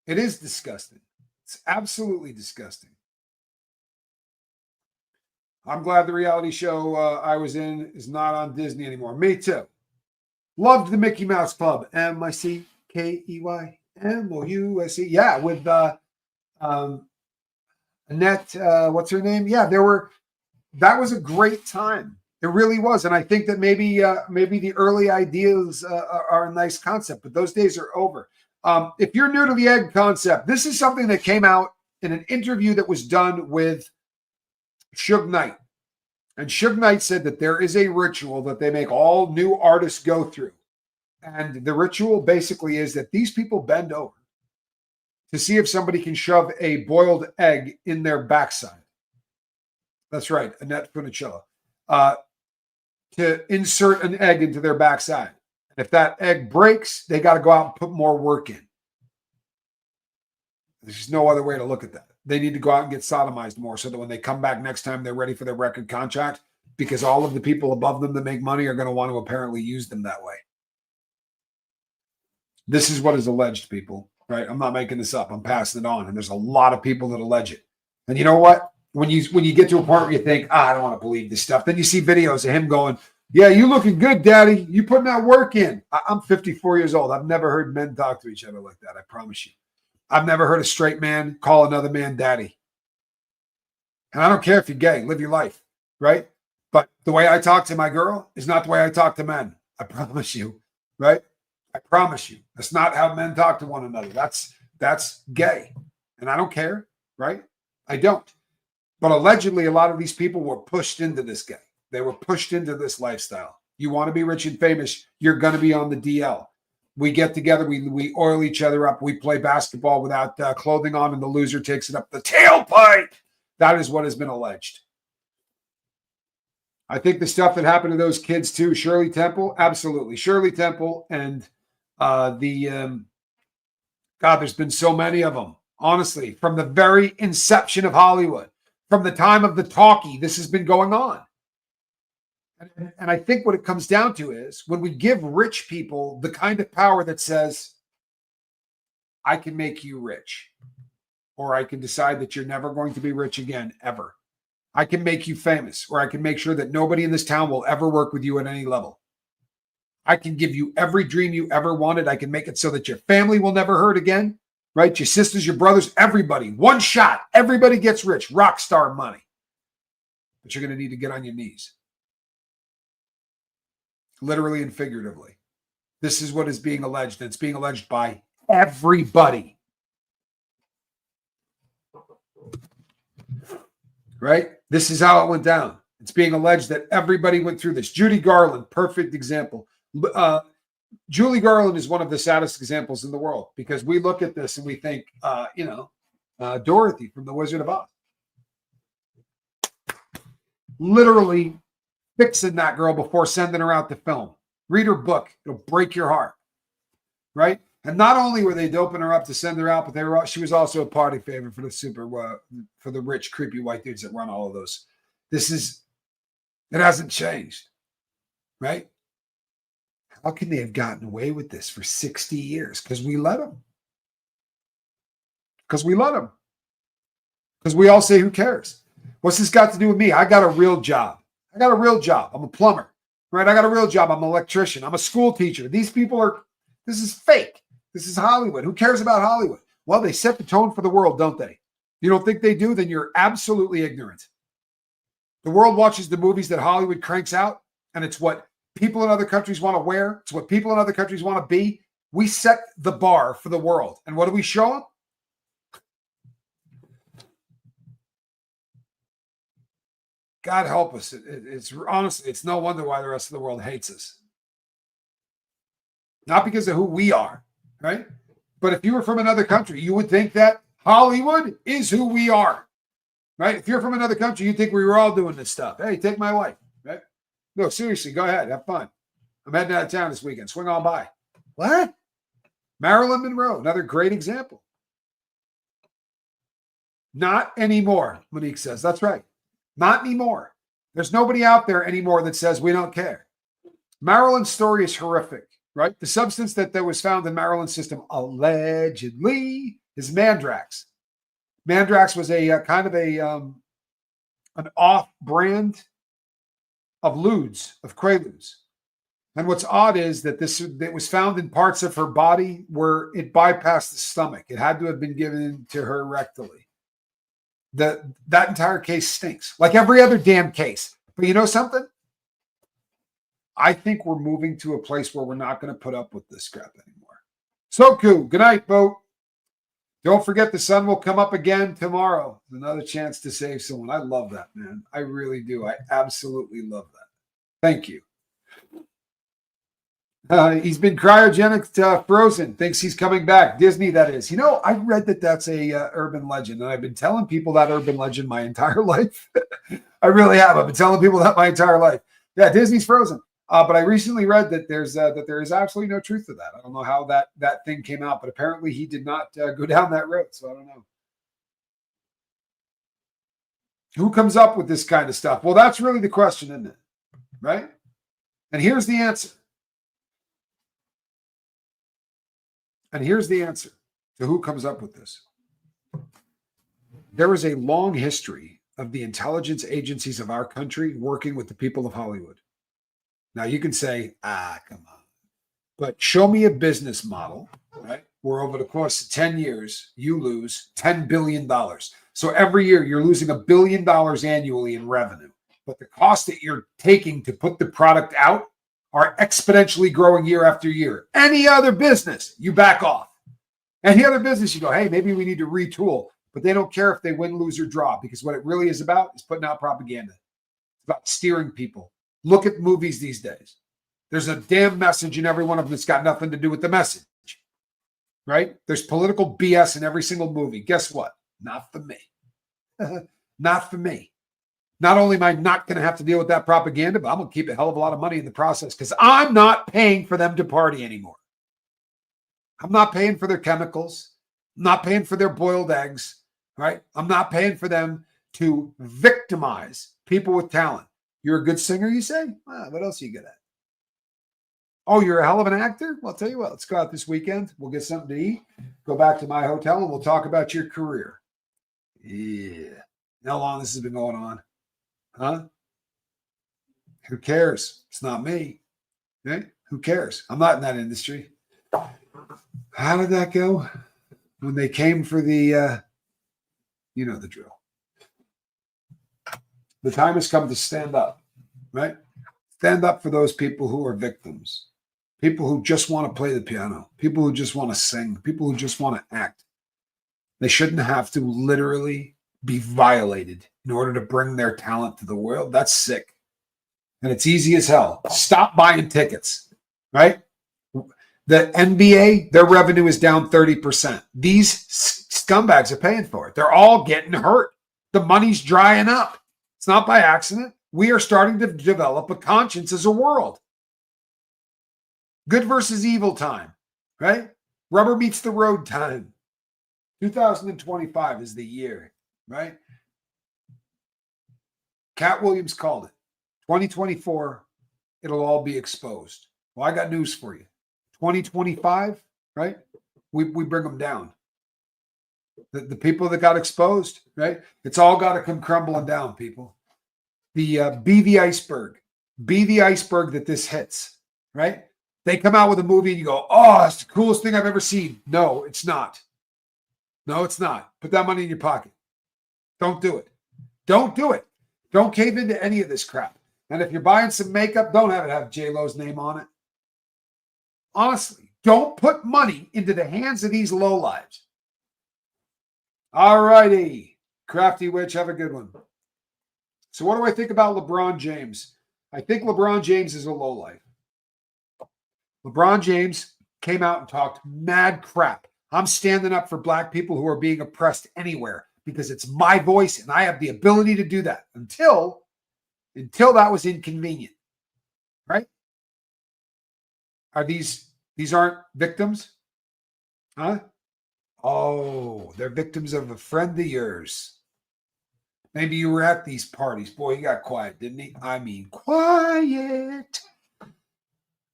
It is disgusting. It's absolutely disgusting. I'm glad the reality show I was in is not on Disney anymore. Me too. Loved the Mickey Mouse Club. MICKEYMOUSE. Yeah, with Annette, what's her name? Yeah, that was a great time. It really was. And I think that maybe the early ideas are a nice concept, but those days are over. If you're new to the egg concept, this is something that came out in an interview that was done with Suge Knight. And Suge Knight said that there is a ritual that they make all new artists go through. And the ritual basically is that these people bend over to see if somebody can shove a boiled egg in their backside. That's right, Annette Funicello. To insert an egg into their backside. And if that egg breaks, they got to go out and put more work in. There's just no other way to look at that. They need to go out and get sodomized more so that when they come back next time, they're ready for their record contract, because all of the people above them that make money are going to want to apparently use them that way. This is what is alleged, people, right? I'm not making this up. I'm passing it on. And there's a lot of people that allege it. And you know what? When you get to a point where you think, I don't want to believe this stuff, then you see videos of him going, yeah, you looking good, daddy. You putting that work in. I'm 54 years old. I've never heard men talk to each other like that. I promise you. I've never heard a straight man call another man daddy. And I don't care if you're gay. Live your life, right? But the way I talk to my girl is not the way I talk to men. I promise you, right? I promise you. That's not how men talk to one another. That's gay. And I don't care, right? I don't. But allegedly, a lot of these people were pushed into this game. They were pushed into this lifestyle. You want to be rich and famous, you're going to be on the DL. We get together, we oil each other up, we play basketball without clothing on, and the loser takes it up the tailpipe. That is what has been alleged. I think the stuff that happened to those kids too, Shirley Temple, absolutely. Shirley Temple and God, there's been so many of them. Honestly, from the very inception of Hollywood, from the time of the talkie, this has been going on. And I think what it comes down to is when we give rich people the kind of power that says, I can make you rich, or I can decide that you're never going to be rich again, ever. I can make you famous, or I can make sure that nobody in this town will ever work with you at any level. I can give you every dream you ever wanted. I can make it so that your family will never hurt again, right? Your sisters, your brothers, everybody. One shot. Everybody gets rich. Rock star money. But you're going to need to get on your knees. Literally and figuratively. This is what is being alleged. And it's being alleged by everybody. Right? This is how it went down. It's being alleged that everybody went through this. Judy Garland, perfect example. Julie Garland is one of the saddest examples in the world, because we look at this and we think, Dorothy from The Wizard of Oz. Literally fixing that girl before sending her out to film. Read her book. It'll break your heart. Right? And not only were they doping her up to send her out, but she was also a party favorite for the rich, creepy white dudes that run all of those. It hasn't changed. Right? How can they have gotten away with this for 60 years? Because we let them. Because we let them. Because we all say, who cares? What's this got to do with me? I got a real job. I'm a plumber. Right? I got a real job. I'm an electrician. I'm a school teacher. These people this is fake. This is Hollywood. Who cares about Hollywood? Well, they set the tone for the world, don't they? You don't think they do? Then you're absolutely ignorant. The world watches the movies that Hollywood cranks out, and it's what people in other countries want to wear. It's what people in other countries want to be. We set the bar for the world. And what do we show them? God help us. It's honestly, it's no wonder why the rest of the world hates us. Not because of who we are, right? But if you were from another country, you would think that Hollywood is who we are, right? If you're from another country, you'd think we were all doing this stuff. Hey, take my wife, right? No, seriously, go ahead. Have fun. I'm heading out of town this weekend. Swing on by. What? Marilyn Monroe, another great example. Not anymore, Monique says. That's right. Not anymore. There's nobody out there anymore that says we don't care. Marilyn's story is horrific, right? The substance that was found in Marilyn's system, allegedly, is Mandrax. Mandrax was a kind of an off brand of Quaaludes. And what's odd is that it was found in parts of her body where it bypassed the stomach. It had to have been given to her rectally. That entire case stinks, like every other damn case. But you know something? I think we're moving to a place where we're not going to put up with this crap anymore. So cool. Good night, boat. Don't forget the sun will come up again tomorrow. Another chance to save someone. I love that, man. I really do. I absolutely love that. Thank you. He's been cryogenic frozen. Thinks he's coming back. Disney, that is. You know, I read that that's a urban legend, and I've been telling people that urban legend my entire life. I really have. I've been telling people that my entire life. Yeah, Disney's frozen. But I recently read that there is absolutely no truth to that. I don't know how that thing came out, but apparently he did not go down that road. So I don't know. Who comes up with this kind of stuff? Well, that's really the question, isn't it? Right? And here's the answer. And here's the answer to who comes up with this. There is a long history of the intelligence agencies of our country working with the people of Hollywood. Now you can say, come on. But show me a business model, right? Where over the course of 10 years, you lose $10 billion. So every year you're losing $1 billion annually in revenue. But the cost that you're taking to put the product out are exponentially growing year after year. Any other business, you back off. Any other business, you go, hey, maybe we need to retool. But they don't care if they win, lose, or draw, because what it really is about is putting out propaganda. It's about steering people. Look at movies these days. There's a damn message in every one of them that's got nothing to do with the message, right? There's political BS in every single movie. Guess what? Not for me. Not for me. Not only am I not going to have to deal with that propaganda, but I'm going to keep a hell of a lot of money in the process because I'm not paying for them to party anymore. I'm not paying for their chemicals. I'm not paying for their boiled eggs, right? I'm not paying for them to victimize people with talent. You're a good singer, you say? What else are you good at? Oh, you're a hell of an actor? Well, I'll tell you what, let's go out this weekend. We'll get something to eat, go back to my hotel, and we'll talk about your career. Yeah. How long this has been going on? Huh? Who cares? It's not me. Okay? Who cares? I'm not in that industry. How did that go? When they came for the, you know the drill. The time has come to stand up, right? Stand up for those people who are victims, people who just want to play the piano, people who just want to sing, people who just want to act. They shouldn't have to literally be violated in order to bring their talent to the world. That's sick. And it's easy as hell. Stop buying tickets, right? The NBA, their revenue is down 30%. These scumbags are paying for it. They're all getting hurt. The money's drying up. It's not by accident. We are starting to develop a conscience as a world. Good versus evil time, right? Rubber meets the road time. 2025 is the year, right? Cat Williams called it. 2024, it'll all be exposed. Well, I got news for you. 2025, right? We bring them down. The people that got exposed, right? It's all got to come crumbling down, people. Be the iceberg. Be the iceberg that this hits, right? They come out with a movie and you go, oh, that's the coolest thing I've ever seen. No, it's not. No, it's not. Put that money in your pocket. Don't do it. Don't do it. Don't cave into any of this crap. And if you're buying some makeup, don't have it have J-Lo's name on it. Honestly, don't put money into the hands of these lowlives. All righty. Crafty Witch, have a good one. So what do I think about LeBron James? I think LeBron James is a lowlife. LeBron James came out and talked mad crap. I'm standing up for black people who are being oppressed anywhere because it's my voice and I have the ability to do that until that was inconvenient, right? Are these aren't victims? Huh? Oh, they're victims of a friend of yours. Maybe you were at these parties. Boy, he got quiet, didn't he? I mean, quiet.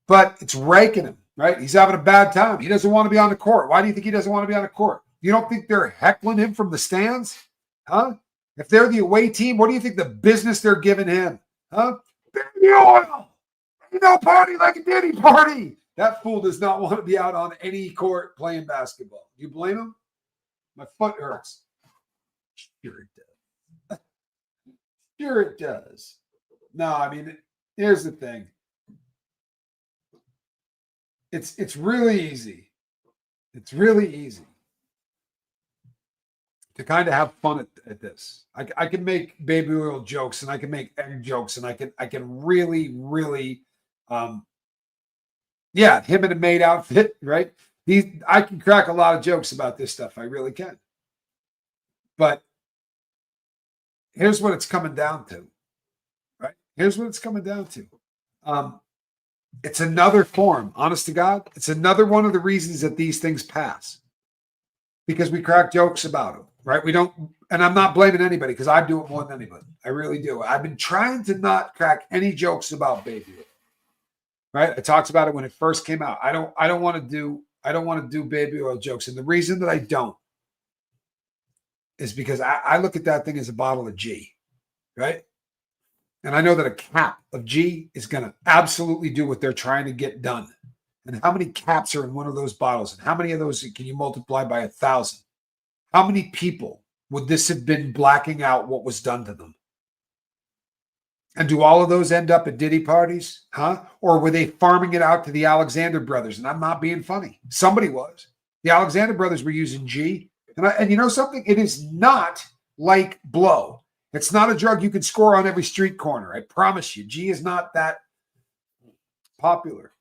But it's raking him, right? He's having a bad time. He doesn't want to be on the court. Why do you think he doesn't want to be on the court? You don't think they're heckling him from the stands? Huh? If they're the away team, what do you think the business they're giving him? Huh? Baby oil. Ain't no party like a Diddy party. That fool does not want to be out on any court playing basketball. You blame him? My foot hurts. Sure it does. Sure it does. No, I mean, here's the thing. It's really easy. It's really easy to kind of have fun at this. I can make baby oil jokes and I can make egg jokes and I can really yeah, him in a maid outfit, right? I can crack a lot of jokes about this stuff. I really can. But here's what it's coming down to, right? Here's what it's coming down to. It's another form, honest to God. It's another one of the reasons that these things pass because we crack jokes about them, right? We don't, and I'm not blaming anybody because I do it more than anybody. I really do. I've been trying to not crack any jokes about baby oil, right? I talked about it when it first came out. I don't want to do baby oil jokes, and the reason that I don't is because I look at that thing as a bottle of G, right? And I know that a cap of G is going to absolutely do what they're trying to get done. And how many caps are in one of those bottles? And how many of those can you multiply by 1,000? How many people would this have been blacking out what was done to them? And do all of those end up at Diddy parties? Huh? Or were they farming it out to the Alexander brothers? And I'm not being funny. Somebody was. The Alexander brothers were using G. And you know something? It is not like blow. It's not a drug you can score on every street corner. I promise you. G is not that popular.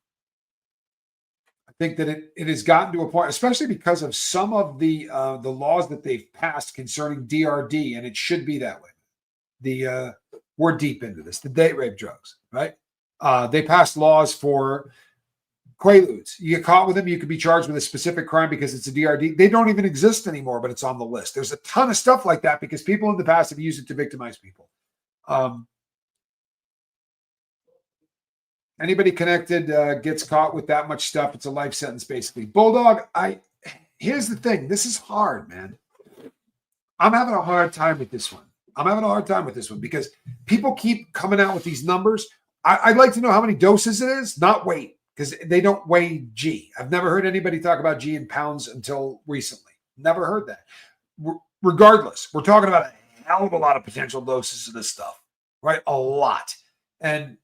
I think that it has gotten to a point, especially because of some of the laws that they've passed concerning DRD, and it should be that way. We're deep into this. The date rape drugs, right? They passed laws for Quaaludes. You get caught with them, you could be charged with a specific crime because it's a DRD. They don't even exist anymore, but it's on the list. There's a ton of stuff like that because people in the past have used it to victimize people. Anybody connected gets caught with that much stuff. It's a life sentence, basically. Bulldog, here's the thing. This is hard, man. I'm having a hard time with this one. Because people keep coming out with these numbers. I'd like to know how many doses it is, not weight. Because they don't weigh G. I've never heard anybody talk about G in pounds until recently. Never heard that. Regardless, we're talking about a hell of a lot of potential doses of this stuff, right? A lot. And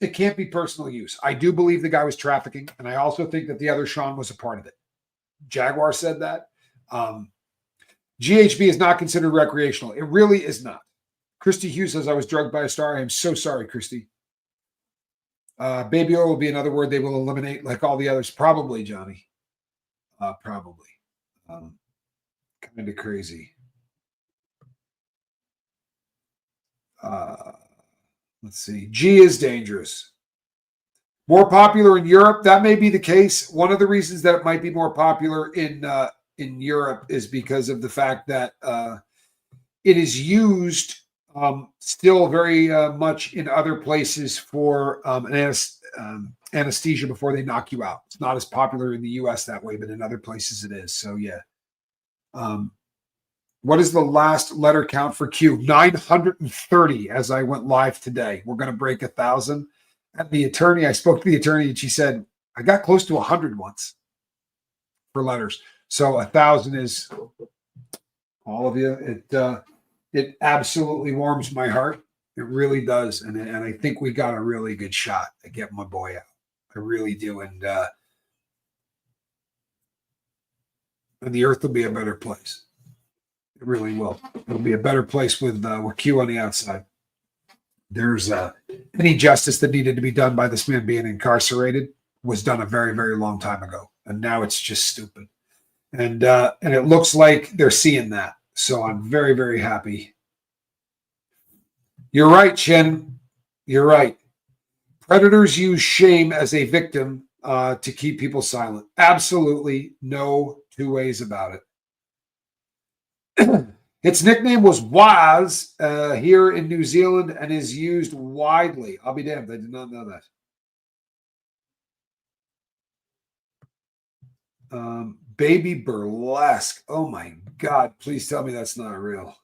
it can't be personal use. I do believe the guy was trafficking, and I also think that the other Sean was a part of it. Jaguar said that. GHB is not considered recreational. It really is not. Christy Hughes says, I was drugged by a star. I am so sorry, Christy. Baby oil will be another word they will eliminate like all the others. Probably, Johnny. Probably. Kind of crazy. Let's see. G is dangerous. More popular in Europe. That may be the case. One of the reasons that it might be more popular in Europe is because of the fact that it is used still very much in other places for anesthesia before they knock you out. It's not as popular in the U.S. that way, but in other places it is. So, yeah. What is the last letter count for Q? 930 as I went live today. We're going to break 1,000. And I spoke to the attorney and she said, I got close to 100 once for letters. So 1,000 is all of you. It absolutely warms my heart. It really does. And I think we got a really good shot at getting my boy out. I really do. And the earth will be a better place. It really will. It'll be a better place with Q on the outside. There's any justice that needed to be done by this man being incarcerated was done a very, very long time ago. And now it's just stupid. And it looks like they're seeing that. So I'm very, very happy. You're right, Chen. You're right. Predators use shame as a victim to keep people silent. Absolutely no two ways about it. Its nickname was Waz here in New Zealand and is used widely. I'll be damned. I did not know that. Baby burlesque. Oh my God. Please tell me that's not real.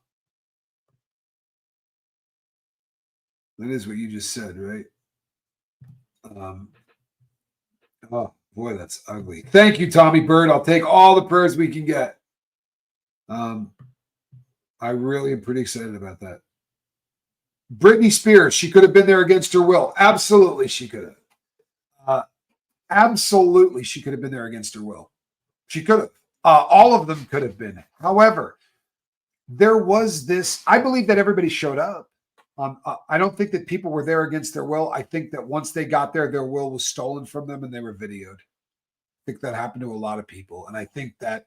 That is what you just said, right? Oh boy, that's ugly. Thank you, Tommy Bird. I'll take all the prayers we can get. I really am pretty excited about that. Britney Spears, she could have been there against her will. Absolutely, she could have. Absolutely, she could have been there against her will. She could have. All of them could have been. However, there was this. I believe that everybody showed up. I don't think that people were there against their will. I think that once they got there, their will was stolen from them and they were videoed. I think that happened to a lot of people, and I think that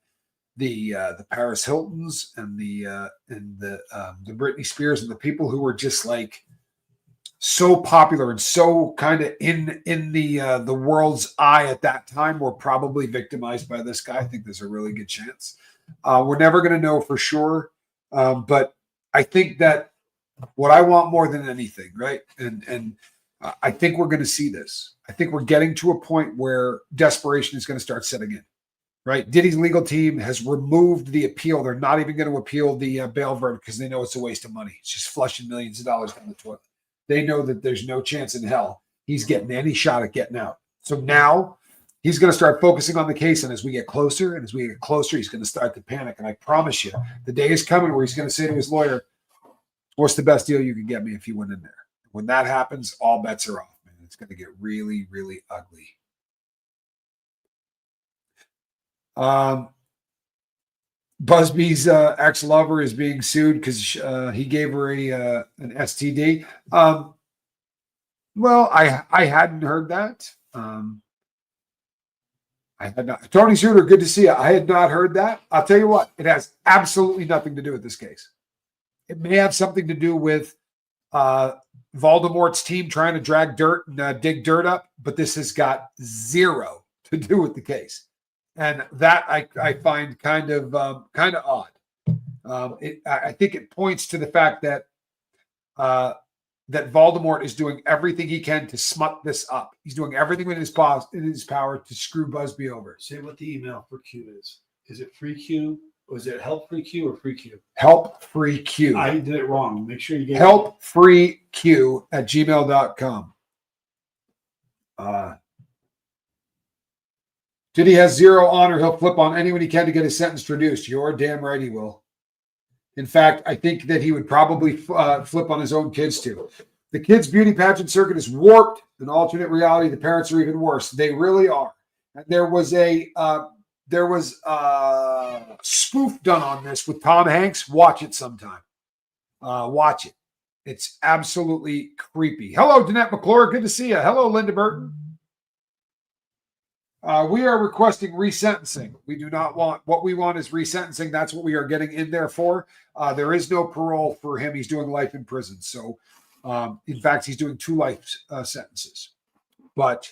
the Paris Hiltons and the Britney Spears and the people who were just like so popular and so kind of in the world's eye at that time were probably victimized by this guy. I think there's a really good chance. We're never going to know for sure, but I think that what I want more than anything, right? And I think we're going to see this. I think we're getting to a point where desperation is going to start setting in, right? Diddy's legal team has removed the appeal. They're not even going to appeal the bail verdict because they know it's a waste of money. It's just flushing millions of dollars down the toilet. They know that there's no chance in hell he's getting any shot at getting out. So now he's going to start focusing on the case. And as we get closer, he's going to start to panic. And I promise you, the day is coming where he's going to say to his lawyer, what's the best deal you can get me if you went in there? When that happens, all bets are off, man. It's going to get really, really ugly. Busby's ex-lover is being sued because he gave her an STD. Well, I hadn't heard that. I had not. Tony Shooter, good to see you. I had not heard that. I'll tell you what, it has absolutely nothing to do with this case. It may have something to do with Voldemort's team trying to drag dirt and dig dirt up, but this has got zero to do with the case. And that I find kind of odd. I think it points to the fact that that Voldemort is doing everything he can to smut this up. He's doing everything in his power to screw Busby over. Say what the email for Q is. Is it free Q? Or is it help free Q or free Q? Help free Q. I did it wrong. Make sure you get helpfreeq@gmail.com. Diddy has zero honor. He'll flip on anyone he can to get his sentence reduced. You're damn right he will. In fact, I think that he would probably flip on his own kids too. The kids' beauty pageant circuit is warped. An alternate reality. The parents are even worse. They really are. And there was a spoof done on this with Tom Hanks. Watch it sometime. Watch it. It's absolutely creepy. Hello, Danette McClure. Good to see you. Hello, Linda Burton. We are requesting resentencing. We do not want, what we want is resentencing. That's what we are getting in there for. There is no parole for him. He's doing life in prison. So, in fact, he's doing 2 life sentences. But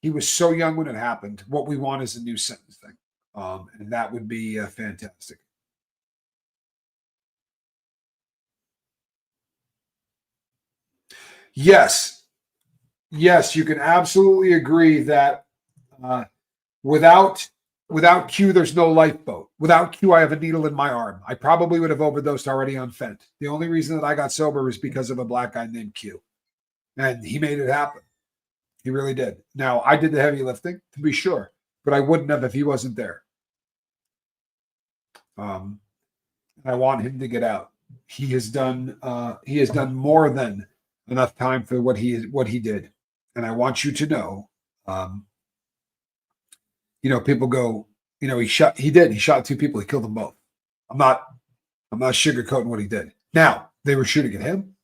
he was so young when it happened. What we want is a new sentence thing. And that would be fantastic. Yes, you can absolutely agree that without Q, there's no lifeboat. Without Q, I have a needle in my arm. I probably would have overdosed already on Fent. The only reason that I got sober is because of a black guy named Q. And he made it happen. He really did. Now, I did the heavy lifting, to be sure, but I wouldn't have if he wasn't there. I want him to get out. He has done more than enough time for what he did. And I want you to know, people go, he shot 2 people. He killed them both. I'm not sugarcoating what he did. Now, they were shooting at him.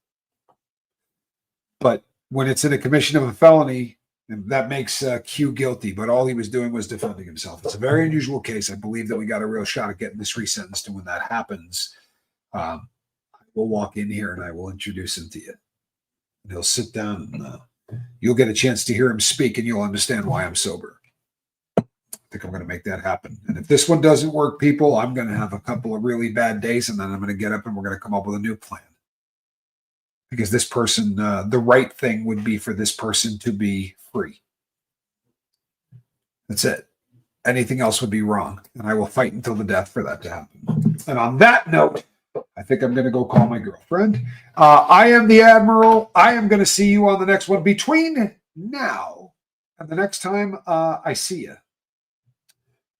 But when it's in a commission of a felony, that makes Q guilty. But all he was doing was defending himself. It's a very unusual case. I believe that we got a real shot at getting this resentenced. And when that happens, I will walk in here and I will introduce him to you. And he'll sit down and you'll get a chance to hear him speak and you'll understand why I'm sober. I think I'm going to make that happen. And if this one doesn't work, people, I'm going to have a couple of really bad days and then I'm going to get up and we're going to come up with a new plan. Because this person, the right thing would be for this person to be free. That's it. Anything else would be wrong. And I will fight until the death for that to happen. And on that note, I think I'm going to go call my girlfriend. I am the Admiral. I am going to see you on the next one between now. And the next time I see you,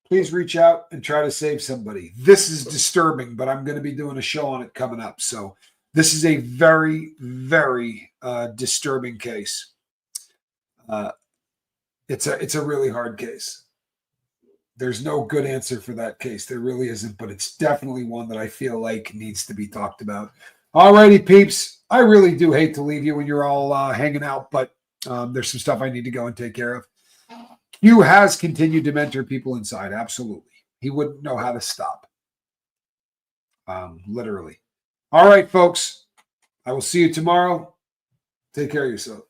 please reach out and try to save somebody. This is disturbing, but I'm going to be doing a show on it coming up. So this is a very, very disturbing case. It's a really hard case. There's no good answer for that case. There really isn't, but it's definitely one that I feel like needs to be talked about. All righty, peeps. I really do hate to leave you when you're all hanging out, but there's some stuff I need to go and take care of. Q has continued to mentor people inside. Absolutely. He wouldn't know how to stop. Literally. All right, folks. I will see you tomorrow. Take care of yourself.